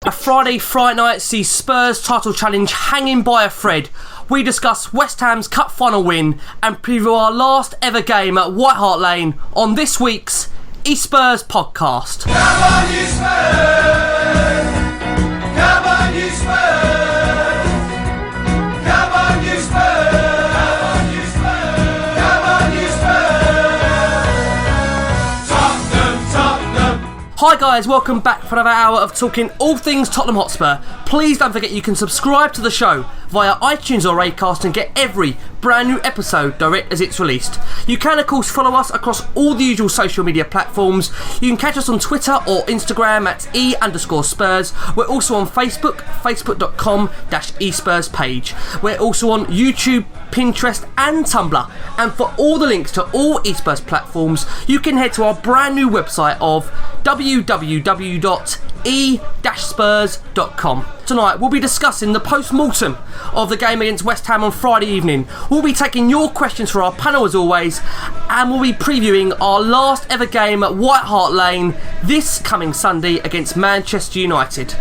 A Friday night sees Spurs title challenge hanging by a thread. We discuss West Ham's cup final win and preview our last ever game at Hart Lane on this week's e-Spurs podcast. Come on, you Spurs! Come on, you Spurs! Come on, you Spurs! Come on, you Spurs! Tottenham! Hi guys, welcome back for another hour of talking all things Tottenham Hotspur. Please don't forget you can subscribe to the show via iTunes or Acast and get every brand new episode direct as it's released. You can of course follow us across all the usual social media platforms. You can catch us on Twitter or Instagram at e_Spurs. We're also on Facebook, facebook.com/e-Spurs page. We're also on YouTube, Pinterest and Tumblr. And for all the links to all e-Spurs platforms, you can head to our brand new website of www.e-Spurs.com. Tonight we'll be discussing the post-mortem of the game against West Ham on Friday evening. We'll be taking your questions for our panel as always, and we'll be previewing our last ever game at Hart Lane this coming Sunday against Manchester United.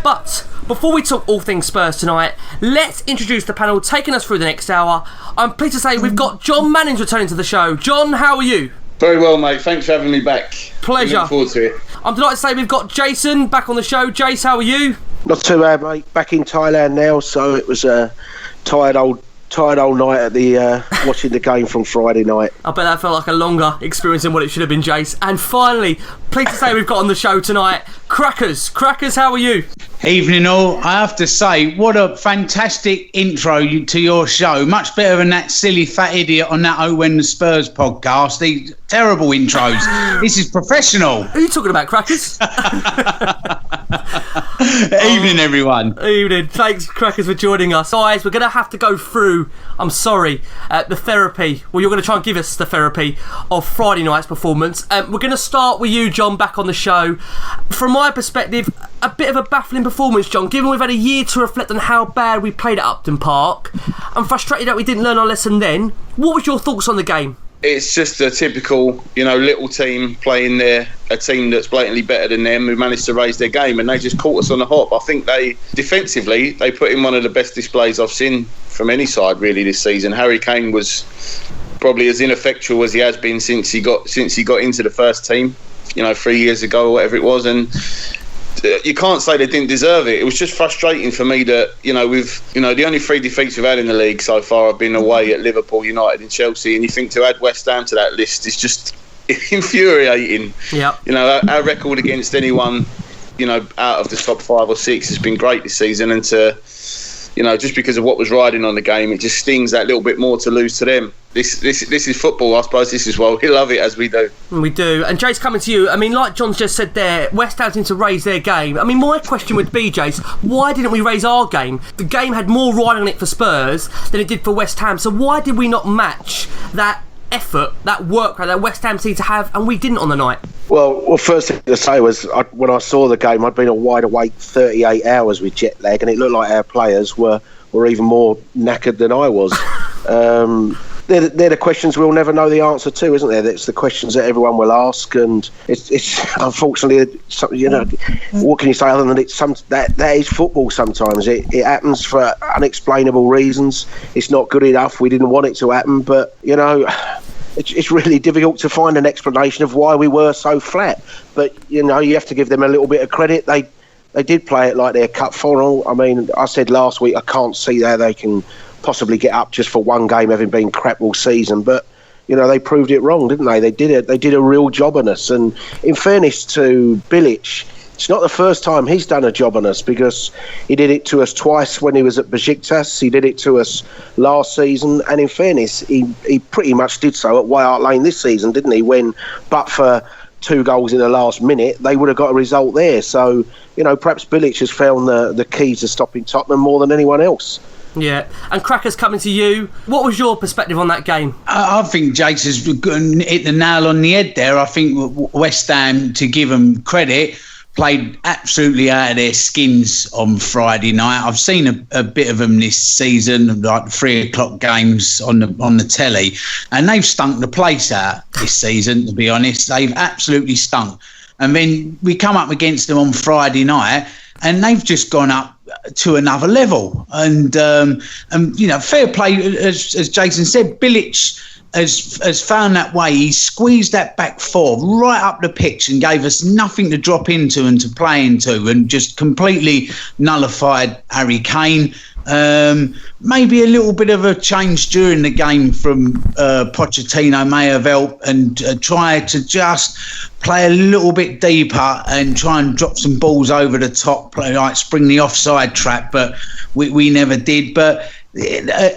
But before we talk all things Spurs tonight, let's introduce the panel taking us through the next hour. I'm pleased to say we've got John Mannings returning to the show. John, how are you? Very well, mate. Thanks for having me back. Pleasure. Looking forward to it. I'm delighted to say we've got Jason back on the show. Jace, how are you? Not too bad, mate. Back in Thailand now, so it was a tired old night at the watching the game from Friday night. I bet that felt like a longer experience than what it should have been, Jace. And finally, pleased to say we've got on the show tonight Crackers. Crackers, how are you? Evening all. I have to say, what a fantastic intro to your show. Much better than that silly fat idiot on that Oh When the Spurs podcast. These terrible intros. This is professional. Who are you talking about, Crackers? Evening, everyone. Evening. Thanks, Crackers, for joining us. Guys, we're going to have to go through, I'm sorry, the therapy. Well, you're going to try and give us the therapy of Friday night's performance. We're going to start with you, John, back on the show. From my perspective, a bit of a baffling performance, John, given we've had a year to reflect on how bad we played at Upton Park. I'm frustrated that we didn't learn our lesson then. What was your thoughts on the game? It's just a typical, little team playing a team that's blatantly better than them, who managed to raise their game, and they just caught us on the hop. I think they put in one of the best displays I've seen from any side really this season. Harry Kane was probably as ineffectual as he has been since he got into the first team, 3 years ago or whatever it was, and you can't say they didn't deserve it. It was just frustrating for me that, the only 3 defeats we've had in the league so far have been away at Liverpool, United and Chelsea, and you think to add West Ham to that list is just infuriating. Yeah. Our record against anyone, out of the top 5 or 6 has been great this season, and to, just because of what was riding on the game, it just stings that little bit more to lose to them. This is football, I suppose. This is why we love it, as we do. We do. And Jace, coming to you, like John's just said there, West Ham seem to raise their game. My question would be, Jace, why didn't we raise our game? The game had more riding on it for Spurs than it did for West Ham, so why did we not match that effort, that work rate that West Ham seemed to have, and we didn't on the night? Well, first thing to say was, when I saw the game, I'd been a wide awake 38 hours with jet lag, and it looked like our players were even more knackered than I was. They're the questions we'll never know the answer to, isn't there? It's the questions that everyone will ask, and it's unfortunately, what can you say other than that is football sometimes. It happens for unexplainable reasons. It's not good enough. We didn't want it to happen, but, it's really difficult to find an explanation of why we were so flat. But, you have to give them a little bit of credit. They did play it like their cup final. I said last week I can't see how they can possibly get up just for one game, having been crap all season, but they proved it wrong, didn't they? They did a real job on us, and in fairness to Bilic, it's not the first time he's done a job on us, because he did it to us twice when he was at Besiktas. He did it to us last season, and in fairness, he pretty much did so at Hart Lane this season, didn't he? But for 2 goals in the last minute, they would have got a result there. So perhaps Bilic has found the key to stopping Tottenham more than anyone else. Yeah, and Crackers, coming to you, what was your perspective on that game? I think Jace has hit the nail on the head there. I think West Ham, to give them credit, played absolutely out of their skins on Friday night. I've seen a bit of them this season, like 3 o'clock games on the telly, and they've stunk the place out this season, to be honest. They've absolutely stunk. And then we come up against them on Friday night, and they've just gone up to another level. And you know, fair play, as Jason said, Bilic has found that way. He squeezed that back four right up the pitch and gave us nothing to drop into and to play into, and just completely nullified Harry Kane. Maybe a little bit of a change during the game from Pochettino may have helped, and try to just play a little bit deeper and try and drop some balls over the top, play like spring the offside trap, but we never did. But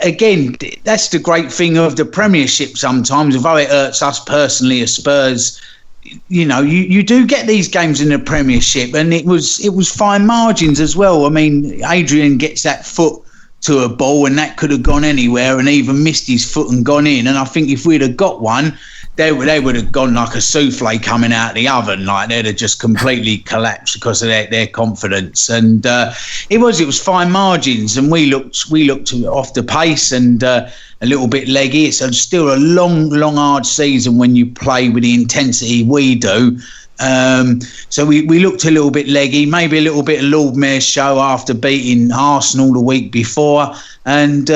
again, that's the great thing of the Premiership sometimes, although it hurts us personally as Spurs. You know, you do get these games in the Premiership, and it was fine margins as well. I mean, Adrian gets that foot to a ball, and that could have gone anywhere, and even missed his foot and gone in. And I think if we'd have got one, they would have gone like a souffle coming out of the oven. Like they'd have just completely collapsed because of their confidence. And it was fine margins, and we looked off the pace and a little bit leggy. It's still a long, hard season when you play with the intensity we do. So we looked a little bit leggy, maybe a little bit of Lord Mayor's show after beating Arsenal the week before, and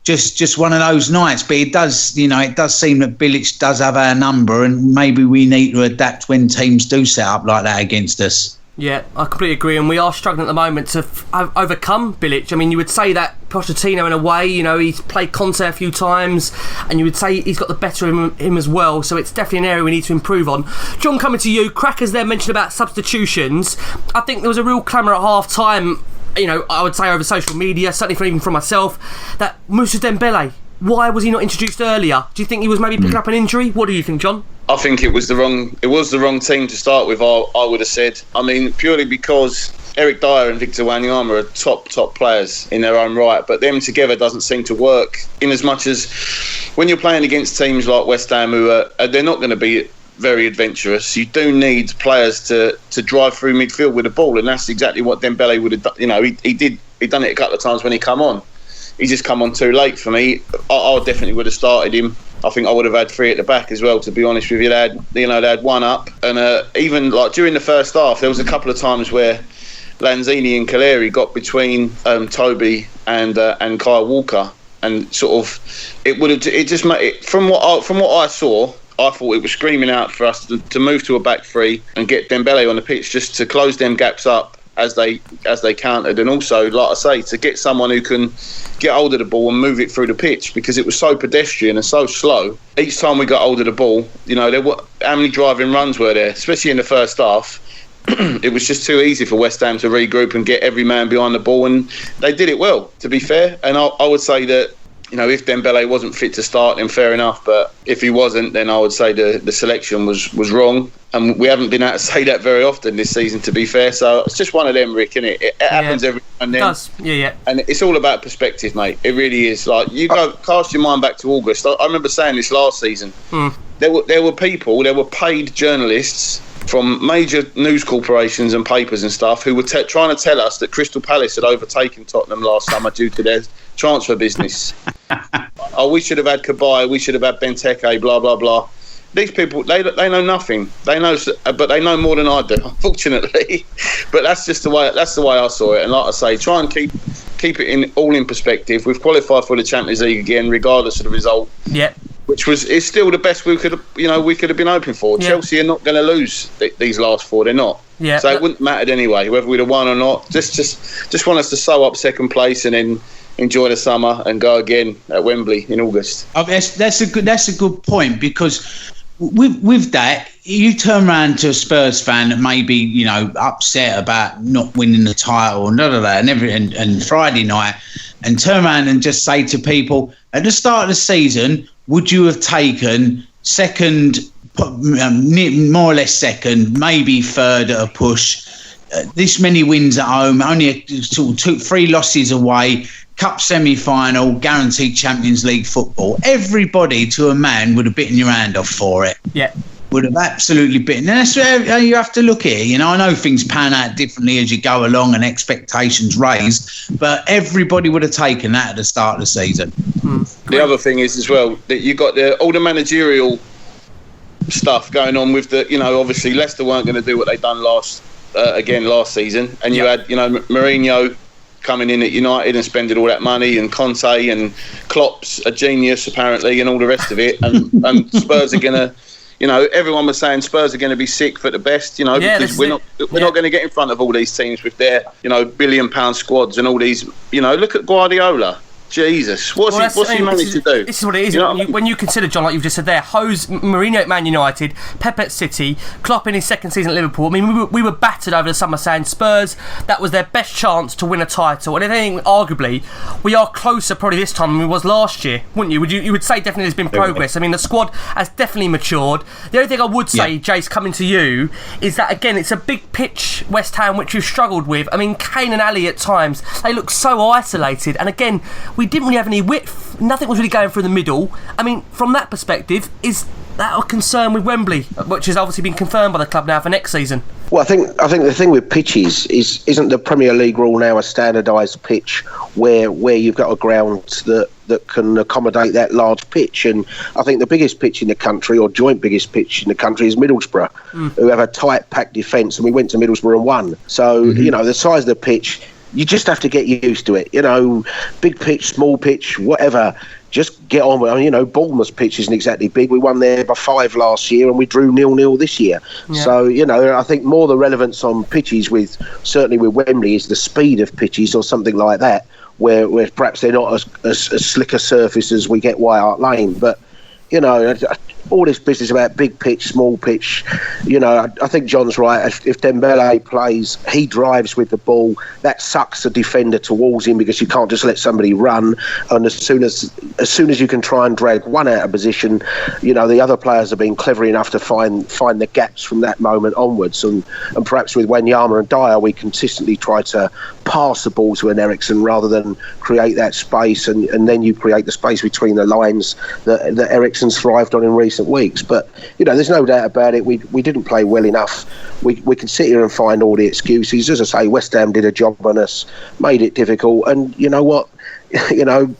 just one of those nights. But it does seem that Bilic does have our number, and maybe we need to adapt when teams do set up like that against us. Yeah, I completely agree, and we are struggling at the moment to overcome Bilic. I mean, you would say that Pochettino, in a way, you know, he's played Conte a few times, and you would say he's got the better of him as well, so it's definitely an area we need to improve on. John, coming to you, Crackers there mentioned about substitutions. I think there was a real clamour at half-time, you know, I would say over social media, certainly even from myself, that Moussa Dembele, why was he not introduced earlier? Do you think he was maybe picking up an injury? What do you think, John? I think it was the wrong team to start with, I would have said. I mean, purely because Eric Dyer and Victor Wanyama are top players in their own right, but them together doesn't seem to work, in as much as when you're playing against teams like West Ham, who they're not going to be very adventurous. You do need players to drive through midfield with the ball, and that's exactly what Dembele would have done. You know, he done it a couple of times when he come on. He just come on too late for me. I definitely would have started him. I think I would have had three at the back as well, to be honest with you. They had one up, and even like during the first half, there was a couple of times where Lanzini and Caleri got between Toby and Kyle Walker, and sort of from what I saw, I thought it was screaming out for us to move to a back three and get Dembele on the pitch, just to close them gaps up as they countered, and also, like I say, to get someone who can get hold of the ball and move it through the pitch, because it was so pedestrian and so slow. Each time we got hold of the ball, you know, how many driving runs were there, especially in the first half? It was just too easy for West Ham to regroup and get every man behind the ball, and they did it well, to be fair. And I would say that, you know, if Dembele wasn't fit to start, then fair enough. But if he wasn't, then I would say the selection was wrong. And we haven't been able to say that very often this season, to be fair. So it's just one of them, Rick, innit? It happens every now and then. It does, yeah. And it's all about perspective, mate. It really is. Like, you go cast your mind back to August. I remember saying this last season. There were paid journalists from major news corporations and papers and stuff who were trying to tell us that Crystal Palace had overtaken Tottenham last summer due to their transfer business. We should have had Kabay, we should have had Benteke, blah blah blah. These people, they know nothing. They know, but they know more than I do, unfortunately. But that's just the way I saw it. And like I say, try and keep it all in perspective. We've qualified for the Champions League again, regardless of the result. Yeah. Which is still the best we could have been hoping for. Yeah. Chelsea are not going to lose these last four. They're not. Yeah. So it wouldn't matter anyway, whether we'd have won or not. Just want us to sew up second place and then enjoy the summer and go again at Wembley in August. That's a good point, because with that, you turn around to a Spurs fan that may be, you know, upset about not winning the title and Friday night, and turn around and just say to people at the start of the season, would you have taken second, more or less second, maybe third at a push, this many wins at home, only 3 losses away, Cup semi-final, guaranteed Champions League football? Everybody to a man would have bitten your hand off for it. Yeah. Would have absolutely bitten. And that's how you have to look at it. You know, I know things pan out differently as you go along and expectations raised, but everybody would have taken that at the start of the season. The other thing is as well that you got all the managerial stuff going on with the, you know, obviously Leicester weren't going to do what they done last again last season, and you had Mourinho coming in at United and spending all that money, and Conte and Klopp's a genius apparently, and all the rest of it, and Spurs are gonna, everyone was saying Spurs are going to be sick for the best, because we're not going to get in front of all these teams with their £1 billion squads and all these, look at Guardiola. Jesus, what's he managed to do? This is what it is. When you consider, John, like you've just said there, Mourinho at Man United, Pep at City, Klopp in his second season at Liverpool. I mean, we were battered over the summer saying Spurs, that was their best chance to win a title. And I think, arguably, we are closer probably this time than we was last year, wouldn't you? You would say definitely there's been progress. I mean, the squad has definitely matured. The only thing I would say, Jace, coming to you, is that, again, it's a big pitch, West Ham, which we've struggled with. I mean, Kane and Ali at times, they look so isolated. And again, we didn't really have any width. Nothing was really going through the middle. I mean, from that perspective, is that a concern with Wembley, which has obviously been confirmed by the club now for next season? Well, I think the thing with pitches isn't the Premier League rule now a standardised pitch where you've got a ground that can accommodate that large pitch. And I think the biggest pitch in the country, or joint biggest pitch in the country, is Middlesbrough, who have a tight, packed defence, and we went to Middlesbrough and won. So, the size of the pitch, you just have to get used to it. Big pitch, small pitch, whatever. Just get on with it. Bournemouth's pitch isn't exactly big. We won there by 5 last year, and we drew 0-0 this year. Yeah. So, I think more the relevance on pitches certainly with Wembley is the speed of pitches or something like that, where perhaps they're not as slick a surface as we get Hart Lane. But, all this business about big pitch, small pitch, I think John's right. If Dembele plays, he drives with the ball. That sucks the defender towards him, because you can't just let somebody run. And as soon as you can try and drag one out of position, the other players have been clever enough to find the gaps from that moment onwards. And perhaps with Wanyama and Dyer, we consistently try to pass the ball to an Eriksen rather than create that space, and then you create the space between the lines that Eriksen's thrived on in recent weeks. But there's no doubt about it, we didn't play well enough. We can sit here and find all the excuses. As I say, West Ham did a job on us, made it difficult, and you know what,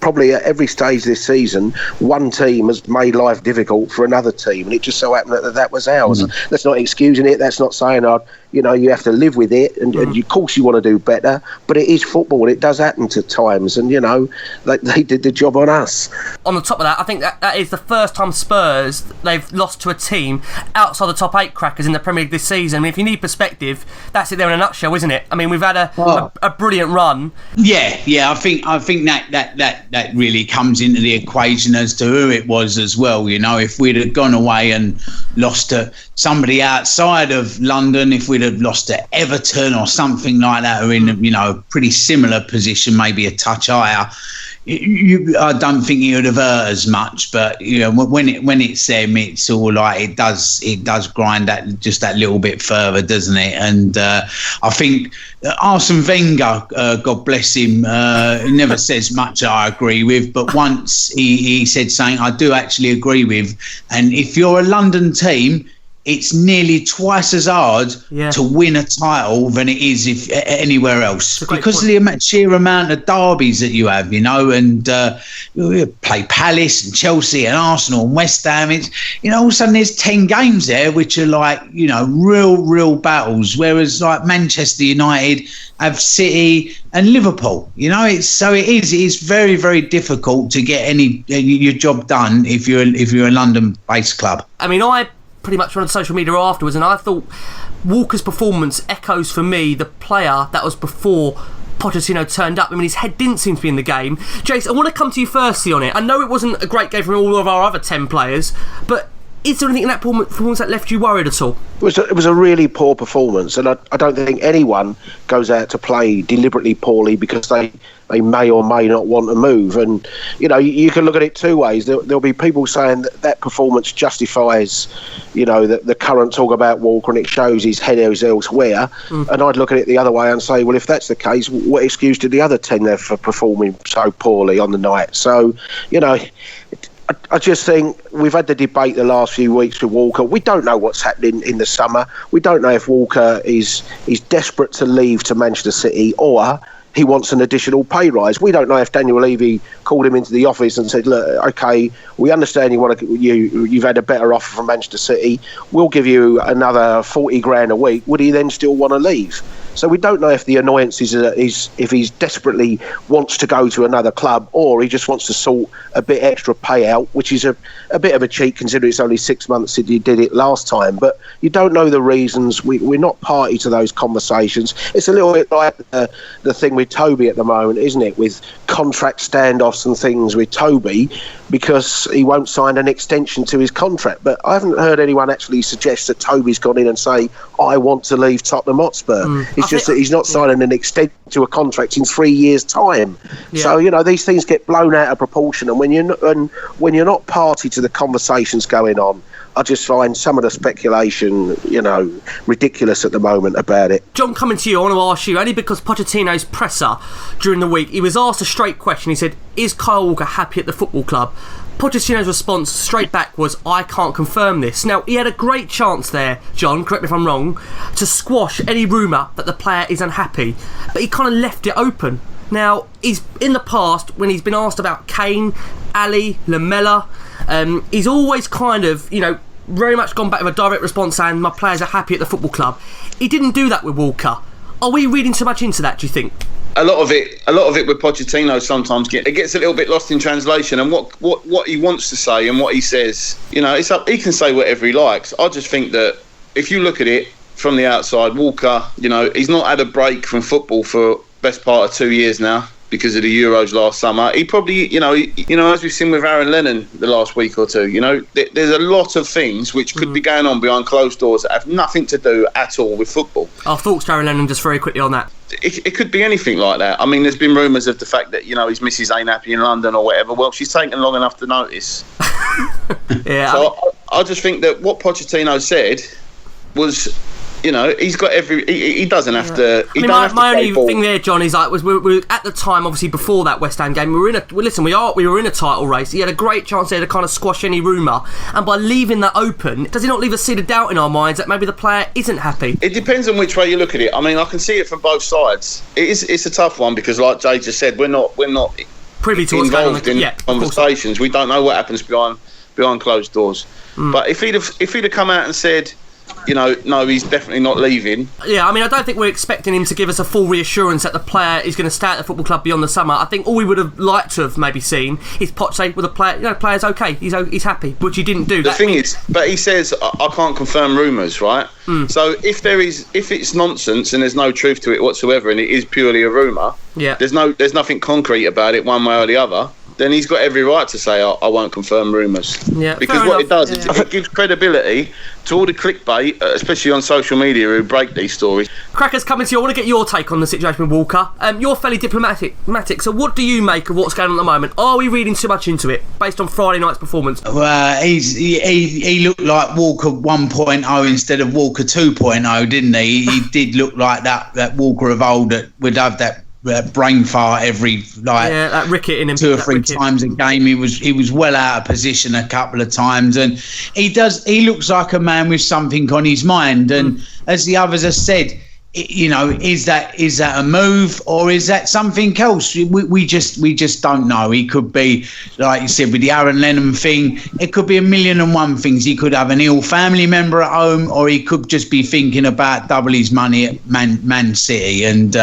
probably at every stage this season, one team has made life difficult for another team, and it just so happened that was ours. That's not excusing it. That's not saying you have to live with it, and of course you want to do better, but it is football. It does happen to times, and they did the job on us. On the top of that, I think that is the first time Spurs, they've lost to a team outside the top 8 crackers in the Premier League this season. I mean, if you need perspective, that's it there in a nutshell, isn't it? I mean, we've had a brilliant run. Yeah, I think that really comes into the equation as to who it was as well. If we'd have gone away and lost to somebody outside of London, if we'd have lost to Everton or something like that, or in a pretty similar position, maybe a touch higher, I don't think it would have hurt as much. But when it's them, it's all like it does grind that just that little bit further, doesn't it? And I think Arsene Wenger, God bless him, never says much I agree with, but once he said something I do actually agree with. And if you're a London team, it's nearly twice as hard to win a title than it is if anywhere else, because of the sheer amount of derbies that you have, and we play Palace and Chelsea and Arsenal and West Ham. It's, all of a sudden there's 10 games there which are like, real battles, whereas like Manchester United have City and Liverpool. It is very, very difficult to get your job done if you're a London-based club. I mean, I pretty much went on social media afterwards, and I thought Walker's performance echoes for me the player that was before Pochettino turned up. I mean, his head didn't seem to be in the game. Jace, I want to come to you firstly on it. I know it wasn't a great game from all of our other 10 players, but is there anything in that performance that left you worried at all? It was a really poor performance, and I don't think anyone goes out to play deliberately poorly because they may or may not want to move. And you can look at it two ways. There'll be people saying that performance justifies the current talk about Walker, and it shows his head is elsewhere. And I'd look at it the other way and say, well, if that's the case, what excuse did the other 10 have for performing so poorly on the night? So I just think we've had the debate the last few weeks with Walker. We don't know what's happening in the summer. We don't know if Walker is desperate to leave to Manchester City, or he wants an additional pay rise. We don't know if Daniel Levy called him into the office and said, look, okay, we understand you've had a better offer from Manchester City. We'll give you another 40 grand a week. Would he then still want to leave? So we don't know if the annoyance is if he's desperately wants to go to another club, or he just wants to sort a bit extra payout, which is a bit of a cheat considering it's only 6 months since he did it last time. But you don't know the reasons. We're not party to those conversations. It's a little bit like the thing with Toby at the moment, isn't it? With contract standoffs and things with Toby, because he won't sign an extension to his contract. But I haven't heard anyone actually suggest that Toby's gone in and say, I want to leave Tottenham Hotspur. It's just that he's not signing an extension to a contract in 3 years' time. Yeah. So, these things get blown out of proportion. And when you're not party to the conversations going on, I just find some of the speculation, ridiculous at the moment about it. John, coming to you, I want to ask you, only because Pochettino's presser during the week, he was asked a straight question. He said, is Kyle Walker happy at the football club? Pochettino's response straight back was, I can't confirm this. Now, he had a great chance there, John, correct me if I'm wrong, to squash any rumour that the player is unhappy, but he kind of left it open. Now, he's in the past, when he's been asked about Kane, Ali, Lamella, he's always kind of, very much gone back with a direct response saying, my players are happy at the football club. He didn't do that with Walker. Are we reading too much into that, do you think? A lot of it with Pochettino sometimes gets a little bit lost in translation, and what he wants to say and what he says, it's up. He can say whatever he likes. I just think that if you look at it from the outside, Walker, he's not had a break from football for best part of 2 years now because of the Euros last summer. He probably, as we've seen with Aaron Lennon the last week or two, there's a lot of things which could be going on behind closed doors that have nothing to do at all with football. Our thoughts to Aaron Lennon, just very quickly on that. It could be anything like that. I mean, there's been rumours of the fact that, his missus ain't happy in London or whatever. Well, she's taken long enough to notice. Yeah. So I just think that what Pochettino said was, he's got he doesn't have to. My only thing there, John, is we're at the time, obviously before that West Ham game, we were in a title race. He had a great chance there to kind of squash any rumour, and by leaving that open, does he not leave a seed of doubt in our minds that maybe the player isn't happy? It depends on which way you look at it. I mean, I can see it from both sides. It's a tough one because, like Jay just said, we're not privy to involved in conversations. We don't know what happens behind closed doors. But if he'd have come out and said, no, he's definitely not leaving. Yeah, I mean, I don't think we're expecting him to give us a full reassurance that the player is going to stay at the football club beyond the summer. I think all we would have liked to have maybe seen is Poch say, well, the player, player's okay, he's happy, which he didn't do. The thing is, but he says, I can't confirm rumours, right? So if it's nonsense and there's no truth to it whatsoever, and it is purely a rumour, there's nothing concrete about it one way or the other, then he's got every right to say, I won't confirm rumours. Yeah, because what it does is it gives credibility to all the clickbait, especially on social media, who break these stories. Crackers, coming to you, I want to get your take on the situation with Walker. You're fairly diplomatic, so what do you make of what's going on at the moment? Are we reading too much into it, based on Friday night's performance? Well, he looked like Walker 1.0 instead of Walker 2.0, didn't he? He did look like that Walker of old that would have that brain fart every that ricket in him 2 or 3 times a game. He was well out of position a couple of times, and he looks like a man with something on his mind. And as the others have said, is that a move or is that something else? We just don't know. He could be, like you said, with the Aaron Lennon thing, it could be 1,000,001 things. He could have an ill family member at home, or he could just be thinking about double his money at Man City. And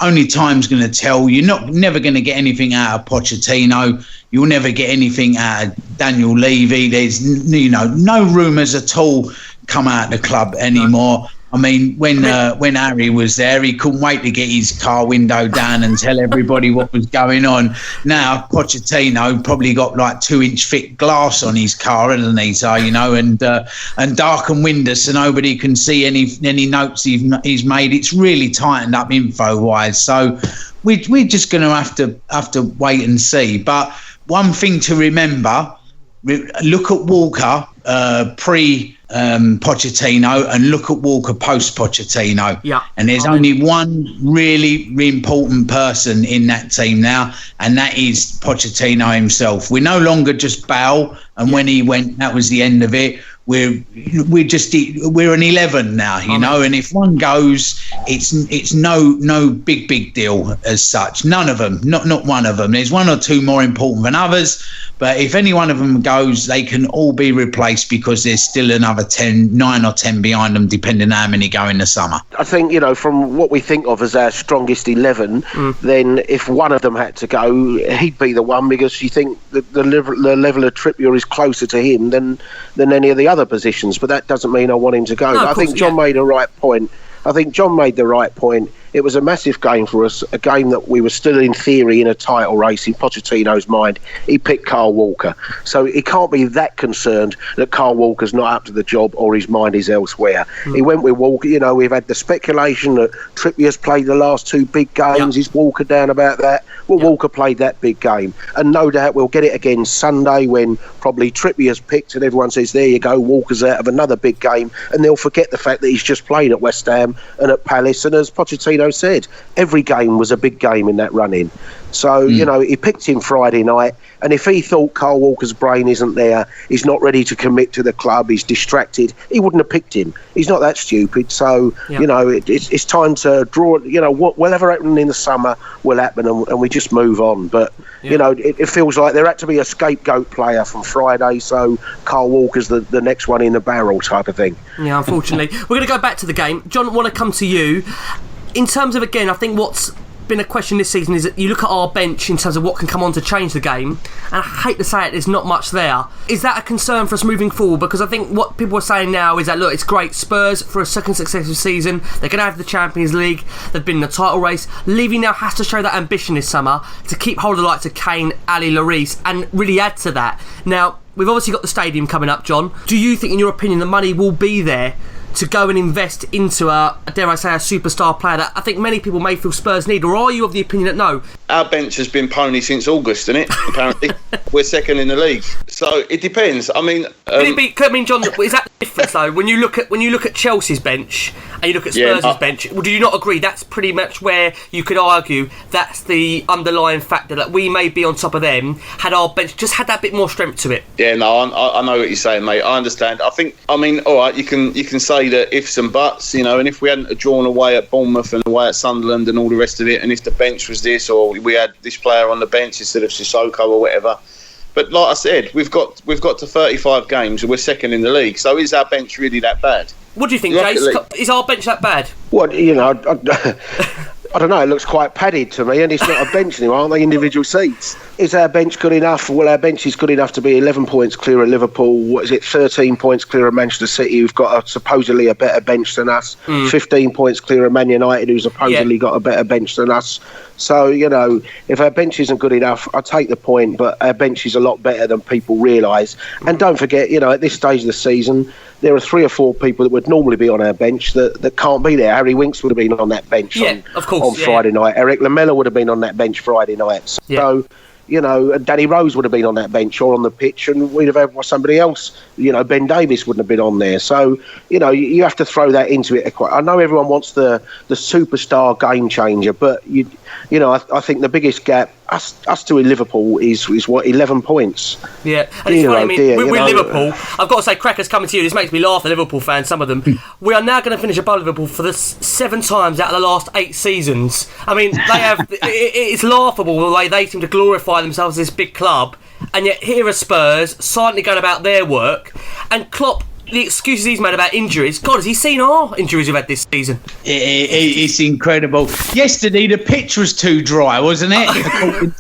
only time's going to tell. You're never going to get anything out of Pochettino. You'll never get anything out of Daniel Levy. There's no rumours at all come out of the club anymore. I mean, when Harry was there, he couldn't wait to get his car window down and tell everybody what was going on. Now, Pochettino probably got like 2-inch thick glass on his car, hasn't he? So, and darkened windows so nobody can see any notes he's made. It's really tightened up info-wise. So we're just going to have to wait and see. But one thing to remember, look at Walker pre Pochettino and look at Walker post Pochettino. Yeah. And there's only one really important person in that team now, and that is Pochettino himself. We're no longer just Bale, and when he went, that was the end of it. we're an 11 now, you know, and if one goes, it's no big deal as such. None of them, not one of them. There's one or two more important than others, but if any one of them goes, they can all be replaced because there's still another 9 or 10 behind them, depending on how many go in the summer. I think, you know, from what we think of as our strongest 11, then if one of them had to go, he'd be the one, because you think that the level of Trippier is closer to him than any of the other positions, but that doesn't mean I want him to go. No, I think John made the right point. It was a massive game for us, a game that we were still in theory in a title race in Pochettino's mind. He picked Carl Walker, so he can't be that concerned that Carl Walker's not up to the job or his mind is elsewhere. He went with Walker. You know, we've had the speculation that Trippier's played the last two big games. Is Walker down about that? Well, Walker played that big game, and no doubt we'll get it again Sunday when probably Trippier's picked and everyone says, there you go, Walker's out of another big game, and they'll forget the fact that he's just played at West Ham and at Palace, and as Pochettino said, every game was a big game in that run-in. So, you know, he picked him Friday night, and if he thought Carl Walker's brain isn't there, he's not ready to commit to the club, he's distracted, he wouldn't have picked him. He's not that stupid. So, you know, it's time to draw, you know, whatever happened in the summer will happen, and we just move on. But, you know, it feels like there had to be a scapegoat player from Friday, so Carl Walker's the next one in the barrel type of thing. Yeah, unfortunately. We're going to go back to the game. John, I want to come to you. In terms of, again, I think what's been a question this season is that you look at our bench in terms of what can come on to change the game, and I hate to say it, there's not much there. Is that a concern for us moving forward? Because I think what people are saying now is that, look, it's great, Spurs for a second successive season, they're going to have the Champions League, they've been in the title race. Levy now has to show that ambition this summer to keep hold of the likes of Kane, Ali, Lloris, and really add to that. Now, we've obviously got the stadium coming up, John. Do you think, in your opinion, the money will be there to go and invest into dare I say, a superstar player that I think many people may feel Spurs need? Or are you of the opinion that no? Our bench has been pony since August, isn't it? Apparently. We're second in the league. So it depends. I mean... John, is that the difference though? When you look at Chelsea's bench and you look at Spurs' bench, do you not agree that's pretty much where you could argue that's the underlying factor, that we may be on top of them had our bench just had that bit more strength to it? Yeah, no, I know what you're saying, mate. I understand. I mean, all right, you can say that ifs and buts, you know, and if we hadn't drawn away at Bournemouth and away at Sunderland and all the rest of it, and if the bench was this, or we had this player on the bench instead of Sissoko or whatever. But like I said, we've got to 35 games and we're second in the league. So is our bench really that bad? What do you think, Jace? Is our bench that bad? Well, you know, I don't know, it looks quite padded to me, and it's not a bench anymore, aren't they? Individual seats. Is our bench good enough? Well, our bench is good enough to be 11 points clear of Liverpool. 13 points clear of Manchester City, who've got supposedly a better bench than us. 15 points clear of Man United, who's supposedly got a better bench than us. So, you know, if our bench isn't good enough, I take the point, but our bench is a lot better than people realise. And don't forget, you know, at this stage of the season, there are 3 or 4 people that would normally be on our bench that can't be there. Harry Winks would have been on that bench on Friday night. Eric Lamela would have been on that bench Friday night. So, you know, Danny Rose would have been on that bench or on the pitch, and we'd have had somebody else. You know, Ben Davies wouldn't have been on there. So, you know, you have to throw that into it. I know everyone wants the superstar game changer, but you know, I think the biggest gap us two in Liverpool is what, 11 points. Yeah, and it's funny. I mean, we're Liverpool. I've got to say, crackers coming to you. This makes me laugh. The Liverpool fans, some of them. We are now going to finish above Liverpool for the 7 times out of the last 8 seasons. I mean, they have. It's laughable the way they seem to glorify themselves as this big club, and yet here are Spurs silently going about their work, and Klopp. The excuses he's made about injuries. God, has he seen our injuries we've had this season? It's incredible. Yesterday the pitch was too dry, wasn't it? According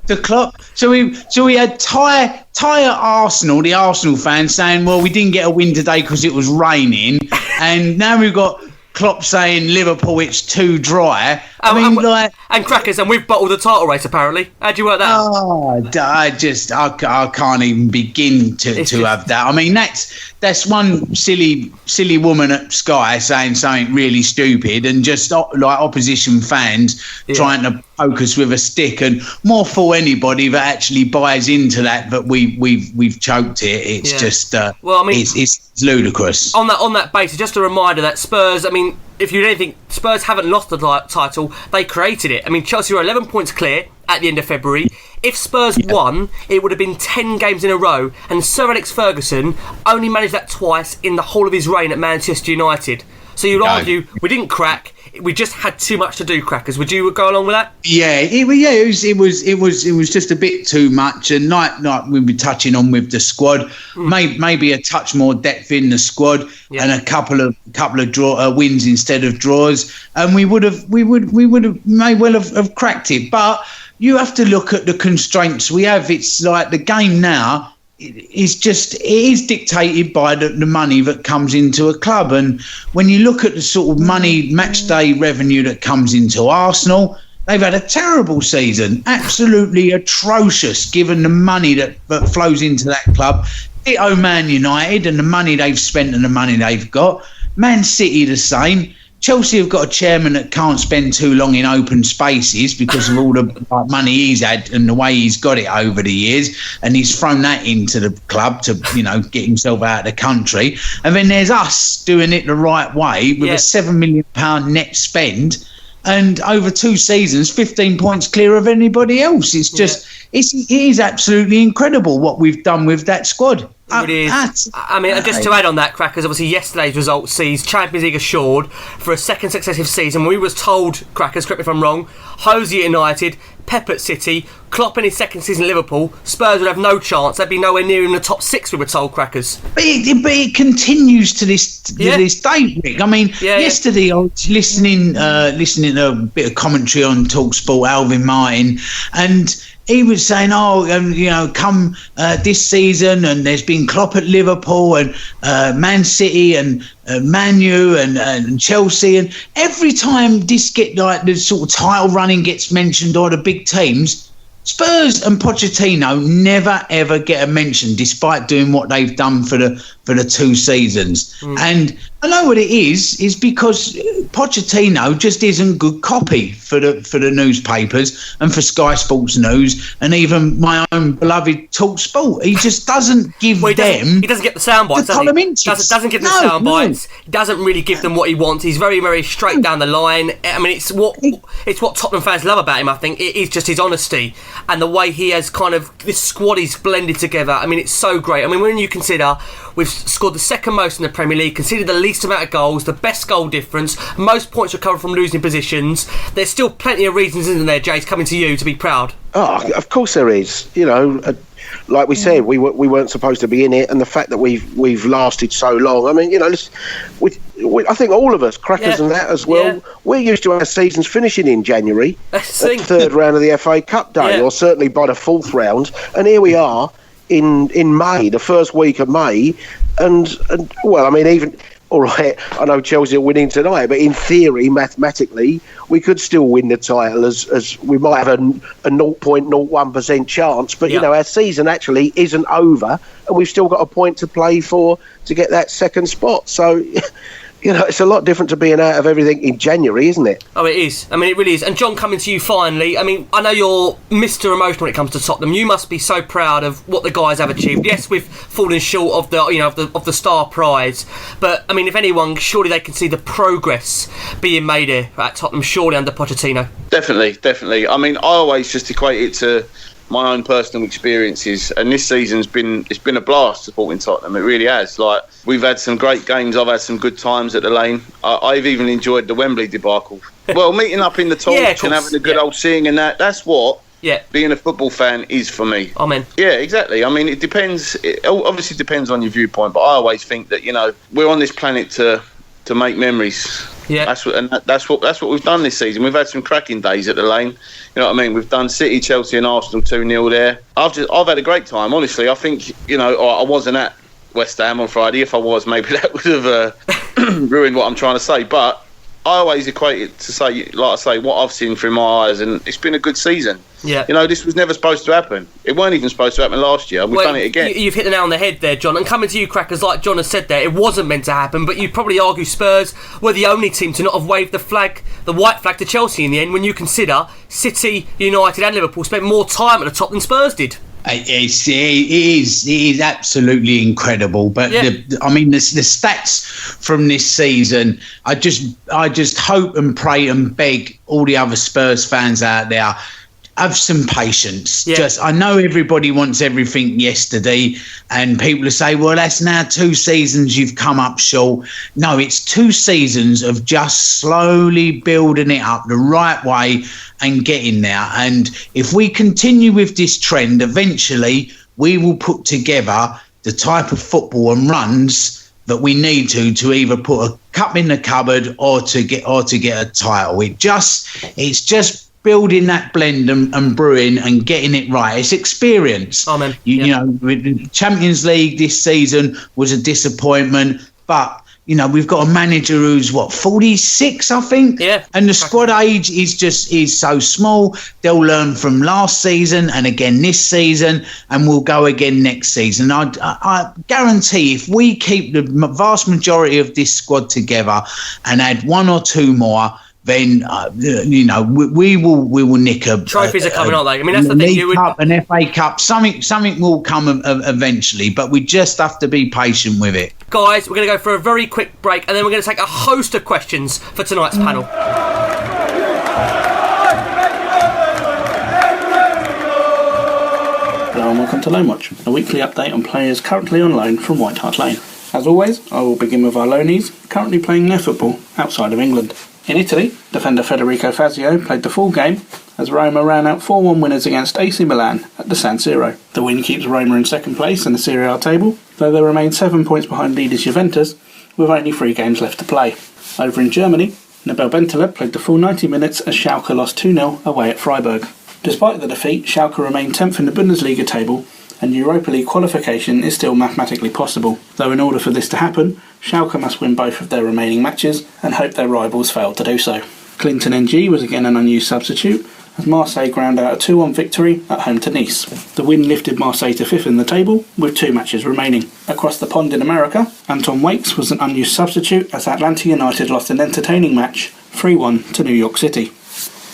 to Klopp. So we had Ty at Arsenal, the Arsenal fans saying, well, we didn't get a win today because it was raining, and now we've got Klopp saying Liverpool, it's too dry. And crackers, and we've bottled the title race apparently. How'd you work that out? Oh, I can't even begin to have that. I mean, that's one silly woman at Sky saying something really stupid, and just like opposition fans trying to poke us with a stick, and more for anybody that actually buys into that we've choked it. It's just it's ludicrous. On that basis, just a reminder that Spurs, I mean, if you didn't think Spurs haven't lost the title, they created it. I mean, Chelsea were 11 points clear at the end of February. If Spurs won, it would have been 10 games in a row, and Sir Alex Ferguson only managed that twice in the whole of his reign at Manchester United. So you'd argue we didn't crack. We just had too much to do, Crackers. Would you go along with that? Yeah, it was just a bit too much, and like we were touching on with the squad, maybe a touch more depth in the squad, and a couple of wins instead of draws, and we would have may well have cracked it. But you have to look at the constraints we have. It's like the game now. It is dictated by the money that comes into a club, and when you look at the sort of money match day revenue that comes into Arsenal, they've had a terrible season, absolutely atrocious given the money that flows into that club. Ditto Man United and the money they've spent and the money they've got. Man City the same. Chelsea have got a chairman that can't spend too long in open spaces because of all the money he's had and the way he's got it over the years, and he's thrown that into the club to get himself out of the country. And then there's us doing it the right way with a £7 million net spend, and over 2 seasons 15 points clear of anybody else. It's just it is absolutely incredible what we've done with that squad. It is. I mean, just to add on that, Crackers, obviously yesterday's result sees Champions League assured for a second successive season. We was told, Crackers, correct me if I'm wrong, Hosey at United, Pep at City, Klopp in his second season at Liverpool, Spurs would have no chance. They'd be nowhere near in the top 6, we were told, Crackers. But it continues to this day, Rick. I mean, yesterday I was listening to a bit of commentary on TalkSport, Alvin Martin, and he was saying, come this season, and there's been Klopp at Liverpool and Man City and Man U and Chelsea, and every time this the sort of title running gets mentioned or the big teams, Spurs and Pochettino never ever get a mention, despite doing what they've done for the 2 seasons. And I know what it is because Pochettino just isn't good copy for the newspapers and for Sky Sports News and even my own beloved Talk Sport. He just doesn't give he doesn't get the sound bites, doesn't give them sound bites. He doesn't really give them what he wants. He's very, very straight down the line. I mean, it's what Tottenham fans love about him, I think. It is just his honesty and the way he has kind of this squad is blended together. I mean, it's so great. I mean, when you consider we've scored the second most in the Premier League, conceded the least amount of goals, the best goal difference, most points recovered from losing positions, there's still plenty of reasons, isn't there, James, coming to you to be proud? Oh, of course there is. Like we said, we weren't supposed to be in it, and the fact that we've lasted so long. I mean, I think all of us, Crackers and that as well, we're used to our seasons finishing in January, at the 3rd round of the FA Cup day, or certainly by the 4th round, and here we are in May, the first week of May, and well, I mean, even. All right, I know Chelsea are winning tonight, but in theory, mathematically, we could still win the title as we might have a 0.01% chance. But, our season actually isn't over, and we've still got a point to play for to get that second spot. So, it's a lot different to being out of everything in January, isn't it? Oh, it is. I mean, it really is. And John, coming to you finally, I mean, I know you're Mr. Emotional when it comes to Tottenham. You must be so proud of what the guys have achieved. Yes, we've fallen short of the of the star prize, but I mean, if anyone, surely they can see the progress being made here at Tottenham, surely under Pochettino. Definitely. I mean, I always just equate it to my own personal experiences, and this season's been a blast supporting Tottenham. It really has. Like, we've had some great games. I've had some good times at the Lane. I've even enjoyed the Wembley debacle. Well, meeting up in the torch and having a good old sing and that's what being a football fan is for me. Amen. Yeah, exactly. I mean, it depends. It obviously depends on your viewpoint, but I always think that we're on this planet to make memories. Yeah, that's what we've done this season. We've had some cracking days at the Lane. You know what I mean? We've done City, Chelsea, and Arsenal 2-0 there. I've had a great time. Honestly, I think I wasn't at West Ham on Friday. If I was, maybe that would have ruined what I'm trying to say. But I always equate it to say, like I say, what I've seen through my eyes, and it's been a good season. Yeah. This was never supposed to happen. It weren't even supposed to happen last year. We've done it again. You've hit the nail on the head there, John. And coming to you, Crackers, like John has said there, it wasn't meant to happen, but you'd probably argue Spurs were the only team to not have waved the white flag to Chelsea in the end, when you consider City, United and Liverpool spent more time at the top than Spurs did. It is absolutely incredible. But the stats from this season, I just hope and pray and beg all the other Spurs fans out there, have some patience. Yeah. I know everybody wants everything yesterday, and people will say, well, that's now 2 seasons you've come up short. No, it's 2 seasons of just slowly building it up the right way and getting there. And if we continue with this trend, eventually we will put together the type of football and runs that we need to either put a cup in the cupboard or to get a title. It's just building that blend and brewing and getting it right. It's experience. Oh, man. You know, the Champions League this season was a disappointment, but you know, we've got a manager who's 46, I think. Yeah. And the squad age is so small. They'll learn from last season and again this season, and we'll go again next season. I guarantee if we keep the vast majority of this squad together and add 1 or 2 more, then we will nick a trophies are coming, aren't they? I mean, that's the thing. League Cup, an FA Cup, something will come eventually, but we just have to be patient with it. Guys, we're going to go for a very quick break, and then we're going to take a host of questions for tonight's panel. Hello and welcome to Loan Watch, a weekly update on players currently on loan from Hart Lane. As always, I will begin with our loanees currently playing their football outside of England. In Italy, defender Federico Fazio played the full game as Roma ran out 4-1 winners against AC Milan at the San Siro. The win keeps Roma in second place in the Serie A table, though they remain 7 points behind leaders Juventus, with only 3 games left to play. Over in Germany, Nabel Bentaleb played the full 90 minutes as Schalke lost 2-0 away at Freiburg. Despite the defeat, Schalke remain 10th in the Bundesliga table, and Europa League qualification is still mathematically possible, though in order for this to happen, Schalke must win both of their remaining matches and hope their rivals fail to do so. Clinton NG was again an unused substitute, as Marseille ground out a 2-1 victory at home to Nice. The win lifted Marseille to 5th in the table, with 2 matches remaining. Across the pond in America, Anton Wakes was an unused substitute as Atlanta United lost an entertaining match 3-1 to New York City.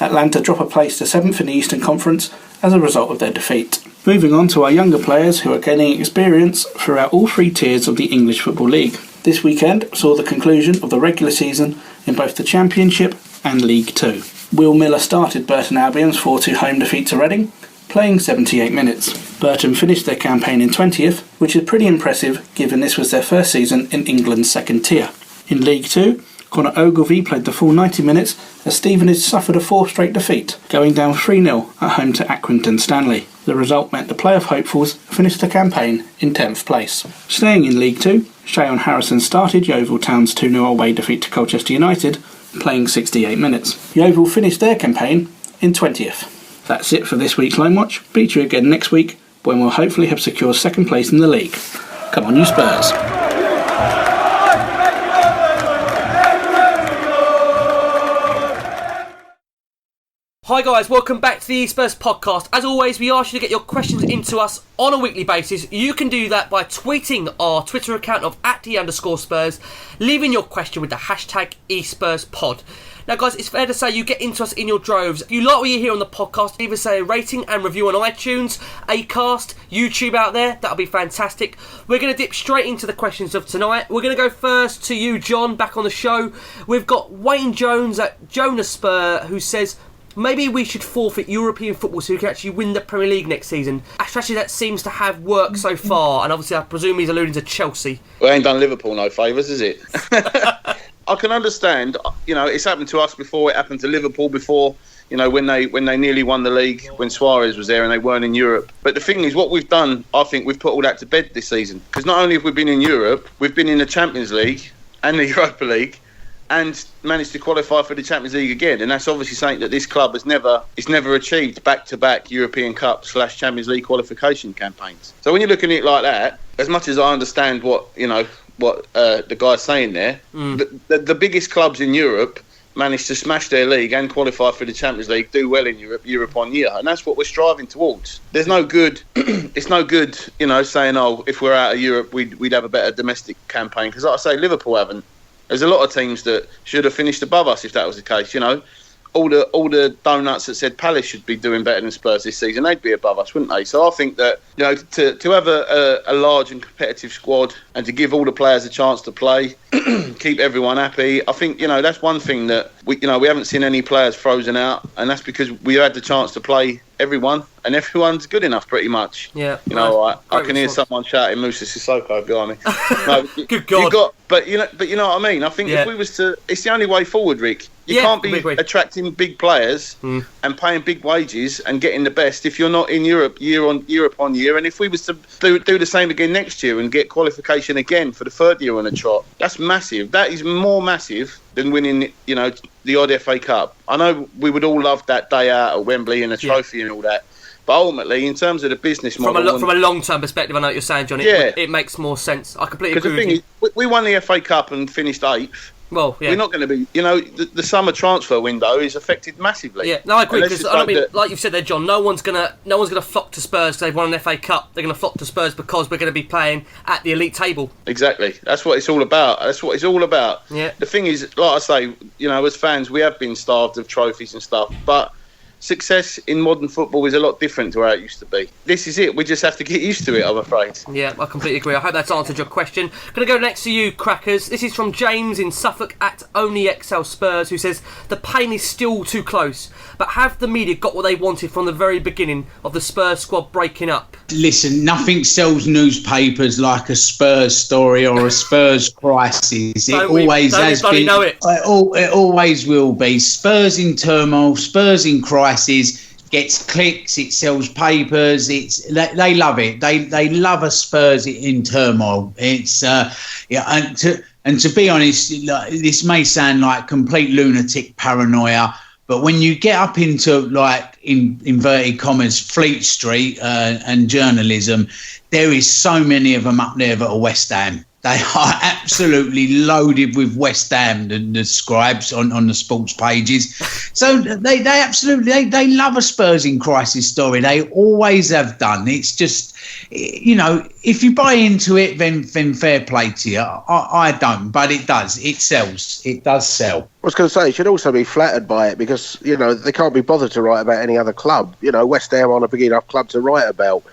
Atlanta drop a place to 7th in the Eastern Conference as a result of their defeat. Moving on to our younger players who are gaining experience throughout all 3 tiers of the English Football League. This weekend saw the conclusion of the regular season in both the Championship and League 2. Will Miller started Burton Albion's 4-2 home defeat to Reading, playing 78 minutes. Burton finished their campaign in 20th, which is pretty impressive given this was their first season in England's second tier. In League 2, Conor Ogilvie played the full 90 minutes as Stevenage suffered a 4th straight defeat, going down 3-0 at home to Accrington Stanley. The result meant the playoff hopefuls finished the campaign in 10th place. Staying in League 2, Shayon Harrison started Yeovil Town's 2-0 away defeat to Colchester United, playing 68 minutes. Yeovil finished their campaign in 20th. That's it for this week's Loan Watch. Beat you again next week, when we'll hopefully have secured 2nd place in the league. Come on, you Spurs. Hi guys, welcome back to the e-Spurs podcast. As always, we ask you to get your questions into us on a weekly basis. You can do that by tweeting our Twitter account of @the_Spurs, leaving your question with the hashtag eSpursPod. Now guys, it's fair to say you get into us in your droves. If you like what you hear on the podcast, leave us a rating and review on iTunes, Acast, YouTube out there. That'll be fantastic. We're going to dip straight into the questions of tonight. We're going to go first to you, John, back on the show. We've got Wayne Jones at Jonas Spur, who says, maybe we should forfeit European football so we can actually win the Premier League next season. A strategy that seems to have worked so far, and obviously I presume he's alluding to Chelsea. Well, ain't done Liverpool no favours, is it? I can understand, you know, it's happened to us before, it happened to Liverpool before, you know, when they nearly won the league, when Suarez was there and they weren't in Europe. But the thing is, what we've done, I think we've put all that to bed this season. Because not only have we been in Europe, we've been in the Champions League and the Europa League, and managed to qualify for the Champions League again. And that's obviously something that this club has never achieved, back-to-back European Cup / Champions League qualification campaigns. So when you're looking at it like that, as much as I understand what the guy's saying there, the biggest clubs in Europe managed to smash their league and qualify for the Champions League, do well in Europe, year upon year. And that's what we're striving towards. There's no good, it's no good, you know, saying, oh, if we're out of Europe, we'd have a better domestic campaign. Because like I say, Liverpool haven't. There's a lot of teams that should have finished above us if that was the case, you know. all the donuts that said Palace should be doing better than Spurs this season, they'd be above us, wouldn't they? So I think that, you know, to have a large and competitive squad and to give all the players a chance to play, keep everyone happy, I think, you know, that's one thing that we haven't seen any players frozen out, and that's because we had the chance to play everyone, and everyone's good enough pretty much. Yeah, you know, I can hear someone shouting Moussa Sissoko behind me. No, good God. But you know what I mean. I think if we was to, it's the only way forward, Rick. You can't be attracting big players and paying big wages and getting the best if you're not in Europe year upon year. And if we was to do the same again next year and get qualification again for the third year on a trot, that's massive. That is more massive than winning, you know, the odd FA Cup. I know we would all love that day out at Wembley and a trophy and all that. But ultimately, in terms of the business model... From a long-term perspective, I know what you're saying, John. It makes more sense. I completely agree with you. Because the thing is, we won the FA Cup and finished 8th. Well, yeah. We're not going to be... You know, the summer transfer window is affected massively. Yeah, no, I agree. Because, like you've said there, John, no one's going to flock to Spurs because they've won an FA Cup. They're going to flock to Spurs because we're going to be playing at the elite table. Exactly. That's what it's all about. Yeah. The thing is, like I say, you know, as fans, we have been starved of trophies and stuff, but... success in modern football is a lot different to how it used to be. This is it. We just have to get used to it, I'm afraid. Yeah, I completely agree. I hope that's answered your question. Going to go next to you, Crackers. This is from James in Suffolk at OnlyXL Spurs, who says, the pain is still too close, but have the media got what they wanted from the very beginning of the Spurs squad breaking up? Listen, nothing sells newspapers like a Spurs story or a Spurs crisis. It always has been. It always will be. Spurs in turmoil, Spurs in crisis, gets clicks, it sells papers. They love it. They love a Spurs in turmoil. It's and to be honest, this may sound like complete lunatic paranoia, but when you get up into, like, in inverted commas, Fleet Street and journalism, there is so many of them up there that are West Ham. They are absolutely loaded with West Ham, the scribes on the sports pages. So they absolutely love a Spurs in crisis story. They always have done. It's just, you know, if you buy into it, then fair play to you. I don't, but it does. It sells. It does sell. I was going to say, you should also be flattered by it because, you know, they can't be bothered to write about any other club. You know, West Ham aren't a big enough club to write about.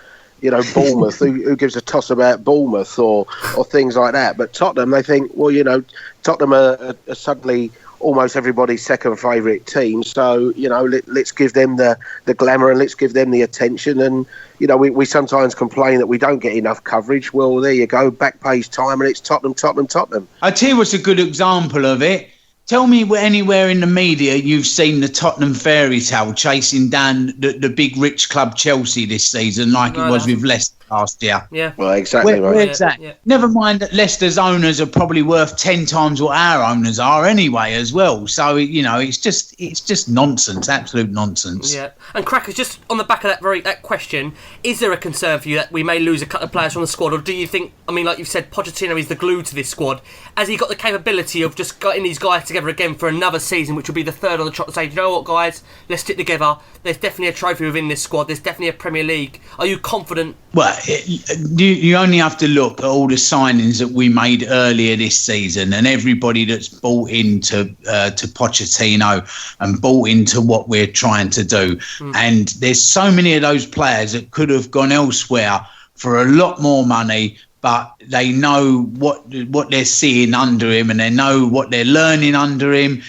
You know, Bournemouth, who gives a toss about Bournemouth or things like that. But Tottenham, they think, well, you know, Tottenham are suddenly almost everybody's second favourite team. So, you know, let's give them the glamour and let's give them the attention. And, you know, we sometimes complain that we don't get enough coverage. Well, there you go, back page time, and it's Tottenham. I tell you what's a good example of it. Tell me anywhere in the media you've seen the Tottenham fairy tale chasing down the big rich club Chelsea this season like it was with Leicester last year. Yeah. Well, exactly. Where's that? Yeah. Never mind that Leicester's owners are probably worth 10 times what our owners are anyway as well. So, you know, it's just nonsense, absolute nonsense. Yeah. And Crackers, just on the back of that question, is there a concern for you that we may lose a couple of players from the squad, or do you think, I mean, like you've said, Pochettino is the glue to this squad. Has he got the capability of just getting these guys together again for another season, which will be the third on the trot, to say, you know what, guys, let's stick together. There's definitely a trophy within this squad. There's definitely a Premier League. Are you confident? Well, you only have to look at all the signings that we made earlier this season and everybody that's bought into to Pochettino and bought into what we're trying to do. And there's so many of those players that could have gone elsewhere for a lot more money, but they know what they're seeing under him and they know what they're learning under him.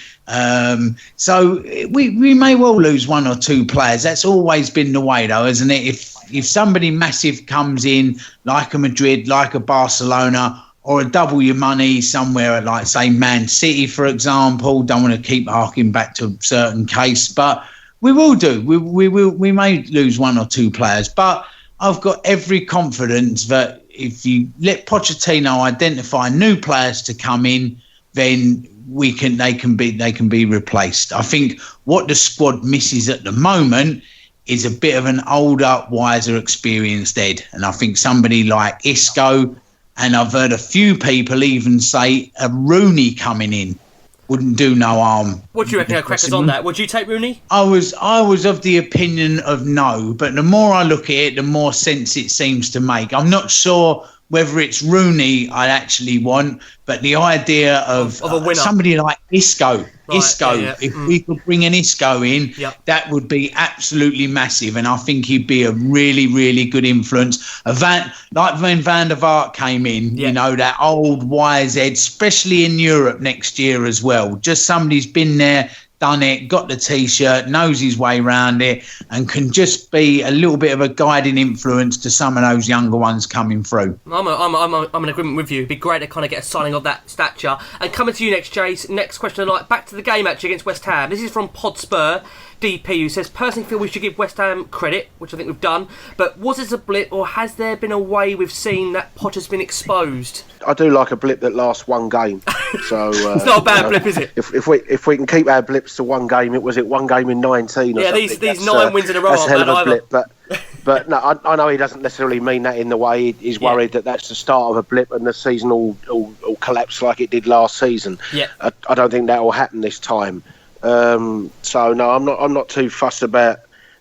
So we may well lose one or two players. That's always been the way, though, isn't it? If somebody massive comes in, like a Madrid, like a Barcelona, or a double your money somewhere like, say, Man City, for example, don't want to keep harking back to a certain case, but we will do. We may lose one or two players, but I've got every confidence that if you let Pochettino identify new players to come in, then they can be replaced. I think what the squad misses at the moment is a bit of an older, wiser, experienced head. And I think somebody like Isco, and I've heard a few people even say a Rooney coming in wouldn't do no harm. What do you reckon, Crackers, on that? Would you take Rooney? I was of the opinion of no, but the more I look at it, the more sense it seems to make. I'm not sure whether it's Rooney I actually want, but the idea of a winner. Somebody like Isco. Right, Isco, yeah. we could bring an Isco in, that would be absolutely massive, and I think he'd be a really, really good influence. Like when Van der Vaart came in, you know, that old wise head, especially in Europe next year as well. Just somebody's been there, done it, got the T-shirt, knows his way around it, and can just be a little bit of a guiding influence to some of those younger ones coming through. I'm in agreement with you. It'd be great to kind of get a signing of that stature. And coming to you next, Jace, next question tonight, back to the game actually against West Ham. This is from Podspur DP, who says, personally feel we should give West Ham credit, which I think we've done, but was this a blip, or has there been a way we've seen that Potter's been exposed? I do like a blip that lasts one game. So it's not a bad blip, is it? If we can keep our blips to one game, it was one game in 19 or something. These 9 wins in a row that's aren't hell of bad a either. blip, but no, I know he doesn't necessarily mean that in the way he's worried that that's the start of a blip and the season will collapse like it did last season. Yeah. I don't think that will happen this time. So no, I'm not too fussed about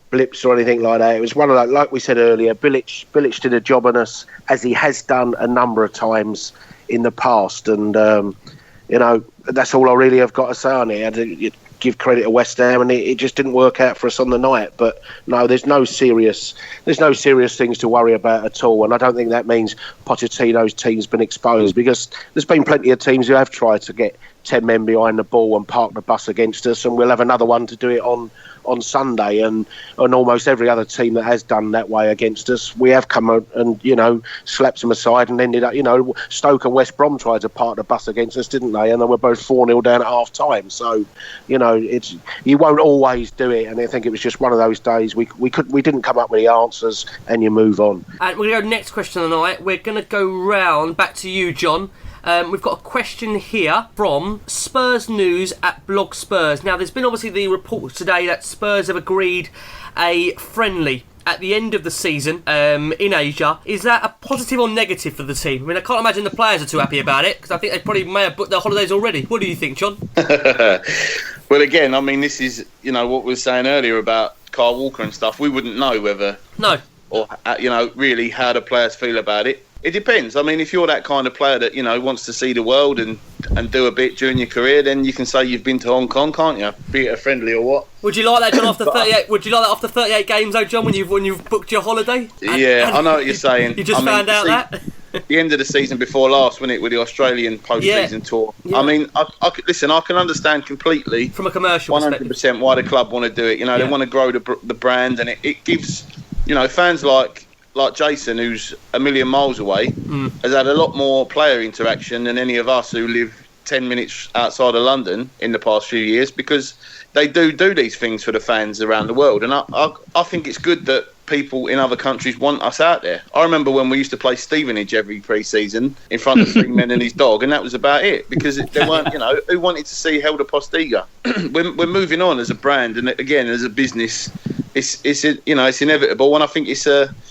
blips or anything like that. It was one of those, like we said earlier, Bilic did a job on us, as he has done a number of times in the past, and you know, that's all I really have got to say on it. I had give credit to West Ham, and it just didn't work out for us on the night. But no, there's no serious things to worry about at all, and I don't think that means Pochettino's team's been exposed, because there's been plenty of teams who have tried to get 10 men behind the ball and park the bus against us, and we'll have another one to do it on Sunday, and almost every other team that has done that way against us, we have come out and, you know, slapped them aside and ended up, you know, Stoke and West Brom tried to park the bus against us, didn't they? And they were both 4-0 down at half time. So, you know, you won't always do it, and I think it was just one of those days we didn't come up with the answers, and you move on. And we're going to go next question of the night. We're going to go round back to you, John. We've got a question here from Spurs News at Blog Spurs. Now, there's been obviously the reports today that Spurs have agreed a friendly at the end of the season in Asia. Is that a positive or negative for the team? I mean, I can't imagine the players are too happy about it, because I think they probably may have booked their holidays already. What do you think, John? Well, again, I mean, this is, you know, what we were saying earlier about Kyle Walker and stuff. We wouldn't know whether... No. Or, you know, really how the players feel about it. It depends. I mean, if you're that kind of player that, you know, wants to see the world and do a bit during your career, then you can say you've been to Hong Kong, can't you? Be it a friendly or what? Would you like that, John, after 38? Would you like that after 38 games, though, John, when you've booked your holiday? I know what you're saying. You just found out that? The end of the season before last, wasn't it, with the Australian post-season tour? Yeah. I mean, listen, I can understand completely from a commercial 100% why the club want to do it. You know, they want to grow the brand, and it gives, you know, fans like Jason, who's a million miles away, has had a lot more player interaction than any of us who live 10 minutes outside of London in the past few years, because they do these things for the fans around the world. And I think it's good that people in other countries want us out there. I remember when we used to play Stevenage every pre-season in front of 3 men and his dog, and that was about it, because there weren't, you know, who wanted to see Helder Postiga? We're moving on as a brand, and again, as a business, it's you know, it's inevitable, and I think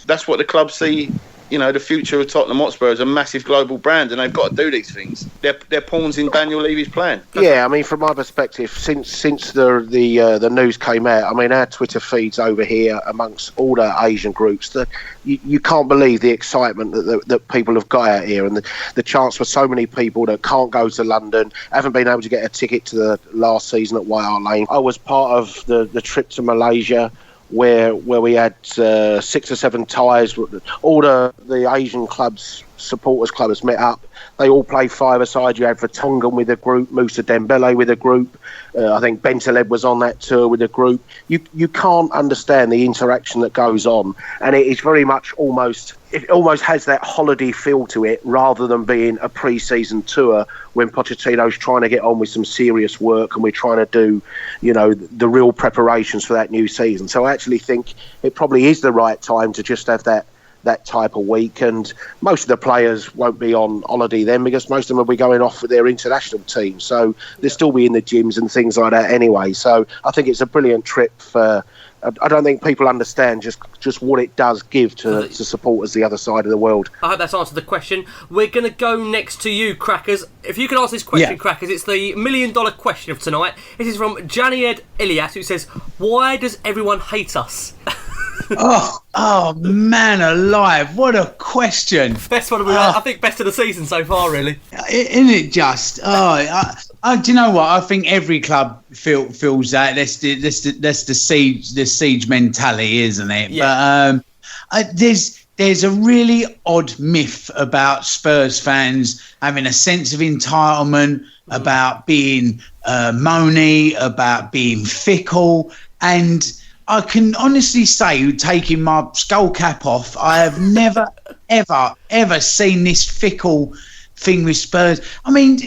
that's what the club see. You know, the future of Tottenham Hotspur is a massive global brand, and they've got to do these things. They're pawns in Daniel Levy's plan. Yeah, I mean, from my perspective, since the news came out, I mean, our Twitter feeds over here amongst all the Asian groups, you can't believe the excitement that people have got out here, and the chance for so many people that can't go to London, haven't been able to get a ticket to the last season at White Hart Lane. I was part of the trip to Malaysia, where we had 6 or 7 ties. All the Asian clubs, supporters clubs, met up. They all played five-a-side. You had Vertonghen with a group, Moussa Dembele with a group. I think Bentaleb was on that tour with a group. You can't understand the interaction that goes on, and it is very much it almost has that holiday feel to it, rather than being a pre-season tour when Pochettino's trying to get on with some serious work and we're trying to do, you know, the real preparations for that new season. So I actually think it probably is the right time to just have that type of week, and most of the players won't be on holiday then, because most of them will be going off with their international teams, so they'll still be in the gyms and things like that anyway. So I think it's a brilliant trip for... I don't think people understand just what it does give to supporters the other side of the world. I hope that's answered the question. We're going to go next to you, Crackers. If you can answer this question, Crackers, it's the $1 million question of tonight. This is from Janied Elias, who says, why does everyone hate us? Oh, man alive! What a question. Best one we've had. I think best of the season so far, really. Isn't it just? Do you know what? I think every club feels that. That's the siege mentality, isn't it? Yeah. But there's a really odd myth about Spurs fans having a sense of entitlement, about being moany, about being fickle, and I can honestly say, taking my skull cap off, I have never, ever seen this fickle thing with Spurs. I mean,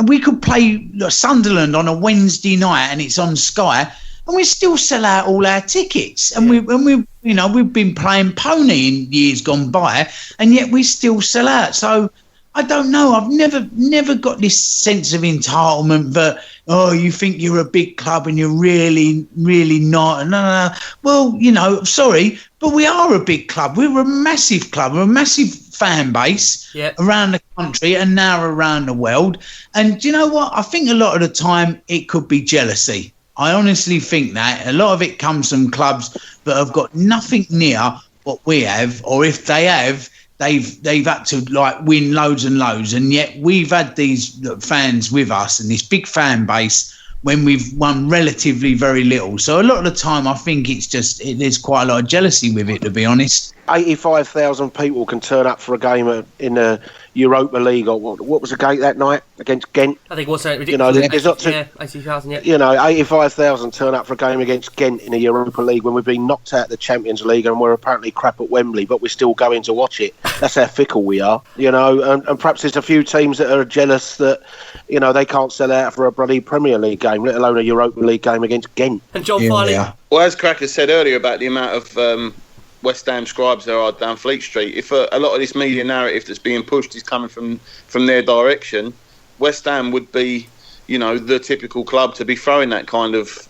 we could play Sunderland on a Wednesday night and it's on Sky, and we still sell out all our tickets. And we've been playing pony in years gone by, and yet we still sell out. So I don't know. I've never got this sense of entitlement that, you think you're a big club and you're really, really not. No. Well, sorry, but we are a big club. We're a massive club. We're a massive fan base around the country and now around the world. And do you know what? I think a lot of the time it could be jealousy. I honestly think that. A lot of it comes from clubs that have got nothing near what we have, or if they have, they've had to win loads and loads, and yet we've had these fans with us and this big fan base when we've won relatively very little. So a lot of the time I think it's just there's quite a lot of jealousy with it, to be honest. 85,000 people can turn up for a game in the Europa League, or what was the gate that night against Ghent? I think it was ridiculous. There's not 80,000, 85,000 turn up for a game against Ghent in the Europa League when we've been knocked out of the Champions League and we're apparently crap at Wembley, but we're still going to watch it. That's how fickle we are, and perhaps there's a few teams that are jealous that, they can't sell out for a bloody Premier League game, let alone a Europa League game against Ghent. And John Farley. Well, as Cracker said earlier about the amount of West Ham scribes there are down Fleet Street, if a lot of this media narrative that's being pushed is coming from their direction, West Ham would be, the typical club to be throwing that kind of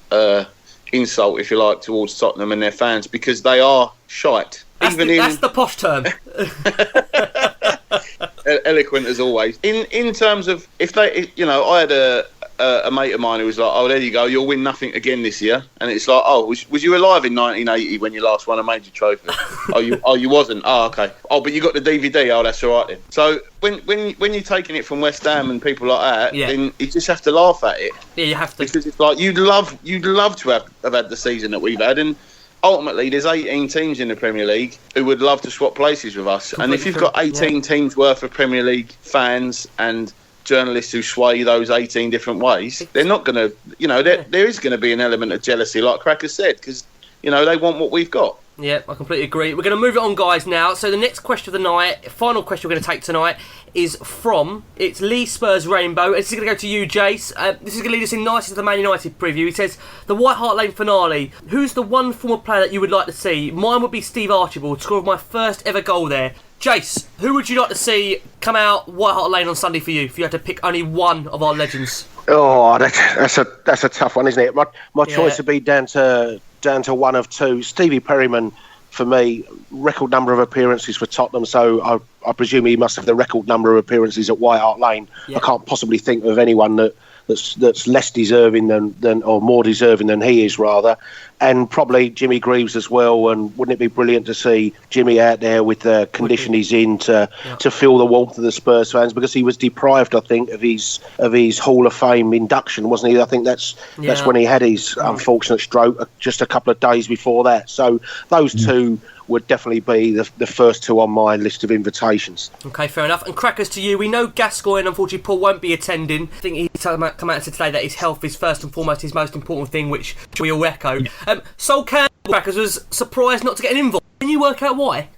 insult, if you like, towards Tottenham and their fans, because they are shite. That's the posh term. Eloquent as always. In terms of I had a mate of mine who was like, "Oh, there you go, you'll win nothing again this year," and it's like, "Oh, was you alive in 1980 when you last won a major trophy?" you wasn't. Oh, okay. Oh, but you got the DVD. Oh, that's all right then. So when you're taking it from West Ham and people like that, then you just have to laugh at it. Yeah, you have to, because it's like you'd love to have had the season that we've had, and ultimately there's 18 teams in the Premier League who would love to swap places with us. And if you've got 18 teams worth of Premier League fans and journalists who sway those 18 different ways, they're not going to, there is going to be an element of jealousy, like Cracker said, because, they want what we've got. Yeah, I completely agree. We're going to move it on, guys, now. So the next question of the night, final question we're going to take tonight, is it's Lee Spurs Rainbow. This is going to go to you, Jace. This is going to lead us in nicely to the Man United preview. He says, the White Hart Lane finale. Who's the one former player that you would like to see? Mine would be Steve Archibald, scored my first ever goal there. Jace, who would you like to see come out White Hart Lane on Sunday for you, if you had to pick only one of our legends? Oh, that's a tough one, isn't it? My choice would be down to one of two. Stevie Perryman, for me, record number of appearances for Tottenham, so I presume he must have the record number of appearances at White Hart Lane. I can't possibly think of anyone that's less deserving than or more deserving than he is, rather. And probably Jimmy Greaves as well. And wouldn't it be brilliant to see Jimmy out there with the condition he's in to feel the warmth of the Spurs fans, because he was deprived, I think, of his Hall of Fame induction, wasn't he? I think that's when he had his unfortunate stroke just a couple of days before that. So those two would definitely be the first two on my list of invitations. Okay, fair enough. And Crackers, to you, we know Gascoigne, unfortunately, Paul won't be attending. I think he's come out and said today that his health is first and foremost his most important thing, which we all echo. Sol Campbell, Crackers, was surprised not to get an invite. Can you work out why?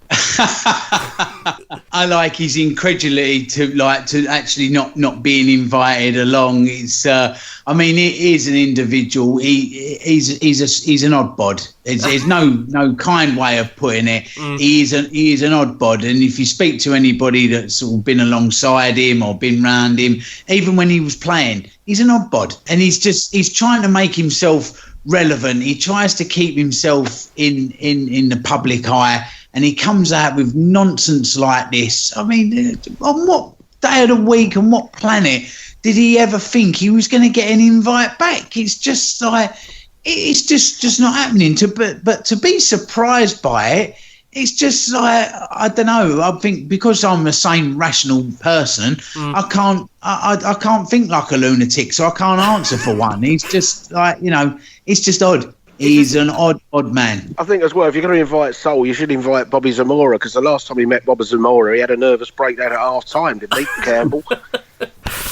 I like his incredulity to actually not being invited along. It's he is an individual. He's an odd bod. There's no kind way of putting it. He is an odd bod, and if you speak to anybody that's sort of been alongside him or been round him, even when he was playing, he's an odd bod, and he's trying to make himself relevant. He tries to keep himself in the public eye, and he comes out with nonsense like this. I mean, on what day of the week and what planet did he ever think he was going to get an invite back? It's just like, it's just not happening. But to be surprised by it, it's just like, I don't know. I think because I'm the same rational person, I can't think like a lunatic, so I can't answer for one. He's just like, it's just odd. He's an odd man. I think as well, if you're going to invite Sol, you should invite Bobby Zamora, because the last time he met Bobby Zamora, he had a nervous breakdown at half time, didn't he, Campbell?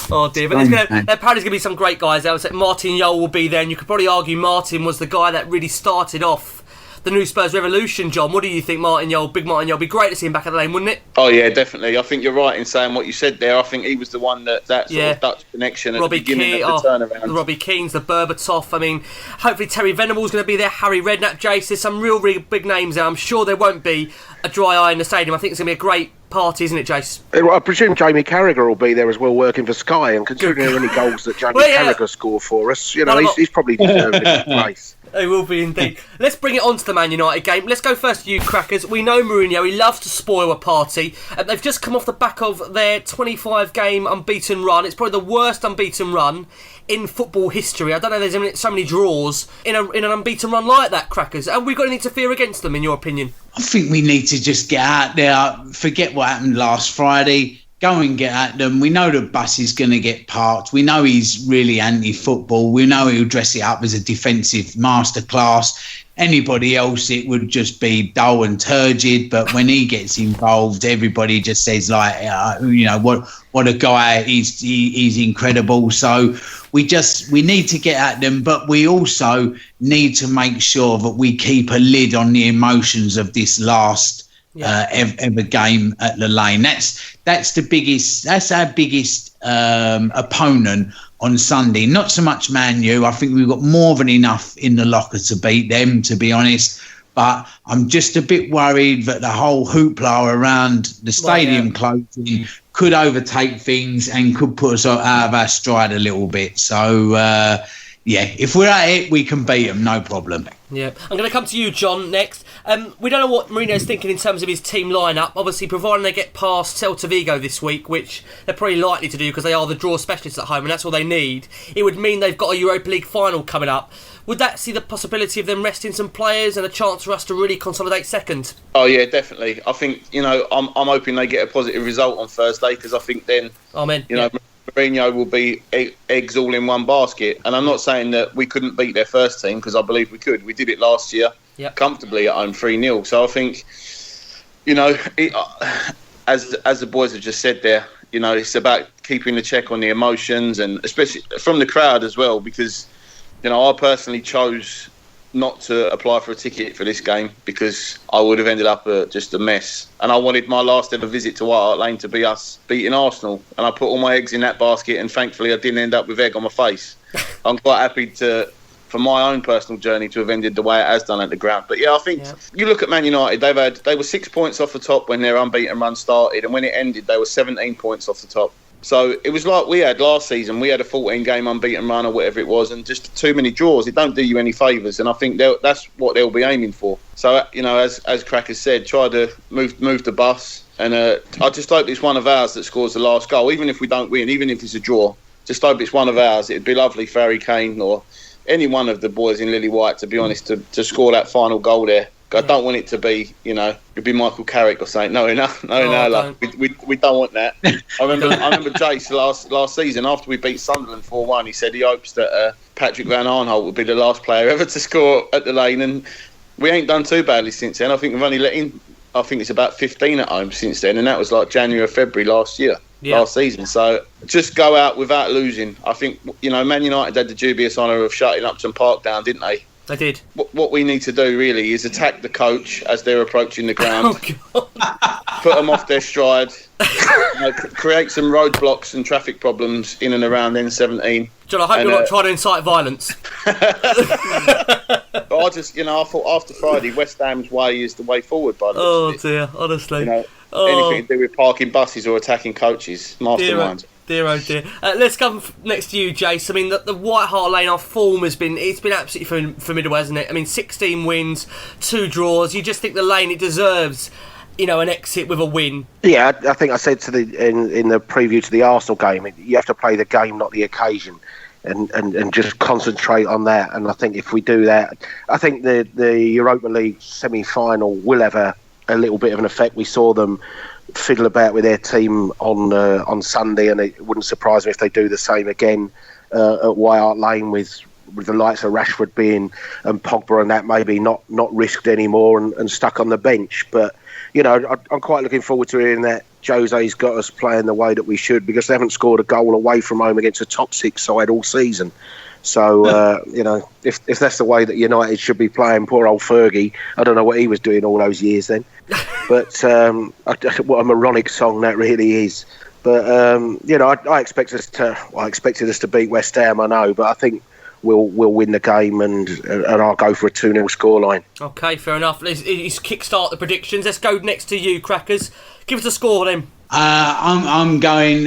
Oh dear, but apparently there's going to be some great guys there. Martin Yole will be there, and you could probably argue Martin was the guy that really started off the new Spurs revolution. John, what do you think, Martin Yole? Big Martin Yole, be great to see him back at the Lane, wouldn't it? Oh yeah, definitely. I think you're right in saying what you said there. I think he was the one that sort of Dutch connection at the beginning of the turnaround. Robbie Keane's, the Berbatov. I mean, hopefully Terry Venables going to be there, Harry Redknapp, Jace. There's some really big names there. I'm sure there won't be a dry eye in the stadium. I think it's going to be a great party, isn't it, Jace? I presume Jamie Carragher will be there as well, working for Sky, and considering how many goals that Jamie Carragher scored for us, he's probably deserved a good place. They will be indeed. Let's bring it on to the Man United game. Let's go first to you, Crackers. We know Mourinho, he loves to spoil a party. They've just come off the back of their 25-game unbeaten run. It's probably the worst unbeaten run in football history. I don't know there's so many draws in an unbeaten run like that, Crackers. Have we got anything to fear against them, in your opinion? I think we need to just get out there, forget what happened last Friday, go and get at them. We know the bus is going to get parked. We know he's really anti-football. We know he'll dress it up as a defensive masterclass. Anybody else, it would just be dull and turgid. But when he gets involved, everybody just says, like, what a guy. He's incredible. So we need to get at them, but we also need to make sure that we keep a lid on the emotions of this last ever game at the Lane. That's the biggest. That's our biggest opponent on Sunday. Not so much Man U. I think we've got more than enough in the locker to beat them, to be honest. But I'm just a bit worried that the whole hoopla around the stadium closing could overtake things and could put us out of our stride a little bit. So, if we're at it, we can beat them, no problem. Yeah, I'm going to come to you, John, next. We don't know what Mourinho's thinking in terms of his team lineup. Obviously, providing they get past Celta Vigo this week, which they're probably likely to do because they are the draw specialists at home and that's all they need, it would mean they've got a Europa League final coming up. Would that see the possibility of them resting some players and a chance for us to really consolidate second? Oh yeah, definitely. I think, I'm hoping they get a positive result on Thursday, because I think then, Mourinho will be eggs all in one basket. And I'm not saying that we couldn't beat their first team, because I believe we could. We did it last year comfortably at home 3-0. So I think, as the boys have just said there, it's about keeping the check on the emotions, and especially from the crowd as well, because, I personally chose not to apply for a ticket for this game because I would have ended up just a mess. And I wanted my last ever visit to White Hart Lane to be us beating Arsenal. And I put all my eggs in that basket, and thankfully I didn't end up with egg on my face. I'm quite happy for my own personal journey to have ended the way it has done at the ground. But I think you look at Man United, they were 6 points off the top when their unbeaten run started, and when it ended they were 17 points off the top. So it was like we had last season. We had a 14-game unbeaten run or whatever it was, and just too many draws. It don't do you any favours, and I think that's what they'll be aiming for. So, as Crackers said, try to move the bus, and I just hope it's one of ours that scores the last goal, even if we don't win, even if it's a draw. Just hope it's one of ours. It'd be lovely for Harry Kane or any one of the boys in Lily White, to be honest, to score that final goal there. I don't want it to be, it'd be Michael Carrick or something. No, we don't want that. I remember Jace last season, after we beat Sunderland 4-1, he said he hopes that Patrick Van Aanholt would be the last player ever to score at the Lane, and we ain't done too badly since then. I think we've only let in, I think it's about 15 at home since then, and that was like January or February last season. So just go out without losing. I think, Man United had the dubious honour of shutting Upton Park down, didn't they? They did. What we need to do really is attack the coach as they're approaching the ground. Oh, God. Put them off their stride. Create some roadblocks and traffic problems in and around N17. John, I hope you're not trying to incite violence. But I thought after Friday, West Ham's way is the way forward. By the Oh dear, honestly. Anything to do with parking buses or attacking coaches, masterminds. Dear, oh dear. Let's come next to you, Jace. I mean, the White Hart Lane, our form has been absolutely formidable, hasn't it? I mean, 16 wins, 2 draws. You just think the Lane, it deserves, an exit with a win. Yeah, I think I said in the preview to the Arsenal game, you have to play the game, not the occasion. and just concentrate on that. And I think if we do that, I think the Europa League semi-final will have a little bit of an effect. We saw them fiddle about with their team on Sunday, and it wouldn't surprise me if they do the same again at White Hart Lane with the likes of Rashford being and Pogba and that maybe not risked anymore and stuck on the bench. But I'm quite looking forward to hearing that Jose's got us playing the way that we should, because they haven't scored a goal away from home against a top 6 side all season. So, if that's the way that United should be playing, poor old Fergie, I don't know what he was doing all those years then. But what a moronic song that really is. But, I expected us to beat West Ham, I know, but I think we'll win the game and I'll go for a 2-0 scoreline. Okay, fair enough. Let's kickstart the predictions. Let's go next to you, Crackers. Give us a score then. I'm going.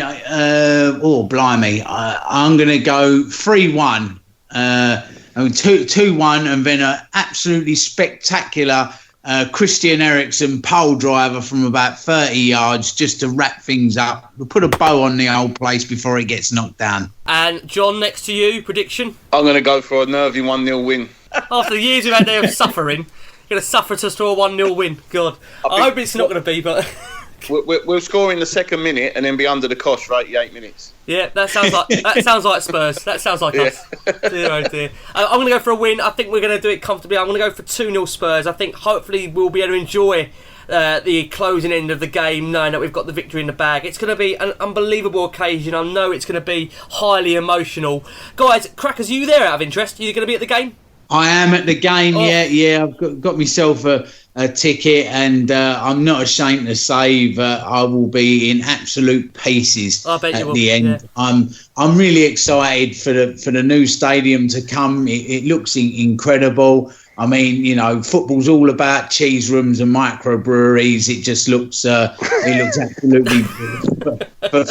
Blimey! I'm going to go 3-1. 2-1, and then an absolutely spectacular Christian Eriksen pole driver from about 30 yards just to wrap things up. We'll put a bow on the whole place before it gets knocked down. And John, next to you, prediction? I'm going to go for a nervy 1-0 win. After the years we've had there of suffering, you're going to suffer to score a 1-0 win. God, I hope it's not going to be, but... We'll score in the second minute and then be under the cosh for 88 minutes. Yeah, that sounds like Spurs. That sounds like us. Dear, oh dear. I'm going to go for a win. I think we're going to do it comfortably. I'm going to go for 2-0 Spurs. I think hopefully we'll be able to enjoy the closing end of the game, knowing that we've got the victory in the bag. It's going to be an unbelievable occasion. I know it's going to be highly emotional. Guys, Crackers, are you there out of interest? Are you going to be at the game? I am at the game, yeah. I've got myself a ticket, and I'm not ashamed to say that I will be in absolute pieces at the end. Yeah. I'm really excited for the new stadium to come. It looks incredible. I mean, football's all about cheese rooms and microbreweries. It just looks absolutely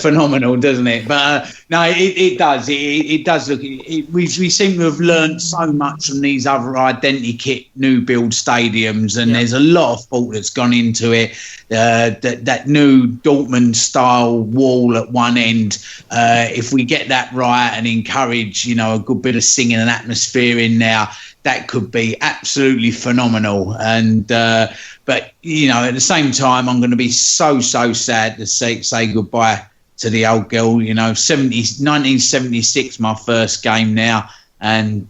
phenomenal, doesn't it? But no, it does. It does look. We seem to have learned so much from these other identikit new build stadiums, and there's a lot of thought that's gone into it. That new Dortmund style wall at one end. If we get that right and encourage, a good bit of singing and atmosphere in there, that could be absolutely phenomenal. And but at the same time, I'm going to be so sad to say goodbye to the old girl. 1976, my first game now, and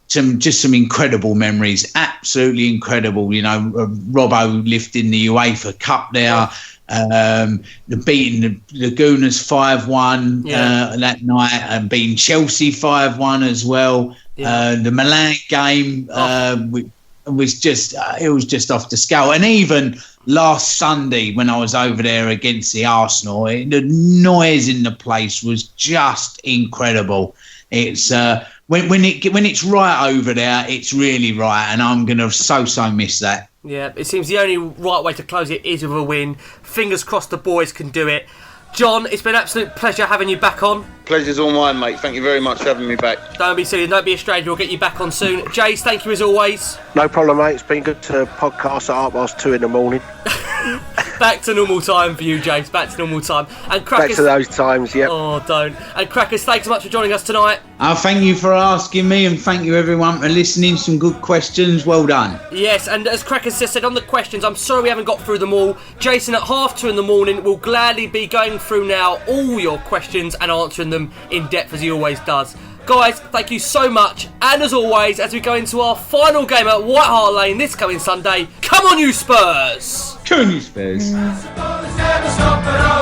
some incredible memories, absolutely incredible. Robbo lifting the UEFA Cup there. Beating the Lagunas 5-1 that night, and beating Chelsea 5-1 as well. The Milan game was just off the scale. And even last Sunday when I was over there against the Arsenal, the noise in the place was just incredible. It's when it's right over there, it's really right, and I'm gonna so miss that. Yeah, it seems the only right way to close it is with a win. Fingers crossed the boys can do it. John, it's been an absolute pleasure having you back on. Pleasure's all mine, mate. Thank you very much for having me back. Don't be silly, don't be a stranger. We'll get you back on soon. Jace, thank you as always. No problem, mate. It's been good to podcast at 2:30 in the morning. Back to normal time for you, James. Back to normal time. And Crackers, back to those times, yep. Oh, don't. And Crackers, thanks so much for joining us tonight. Thank you for asking me, and thank you everyone for listening. Some good questions. Well done. Yes, and as Crackers just said on the questions, I'm sorry we haven't got through them all. Jason at 2:30 in the morning will gladly be going through now all your questions and answering them in depth as he always does. Guys, thank you so much. And as always, as we go into our final game at White Hart Lane this coming Sunday, come on you Spurs! Come on you Spurs! Never stop at all.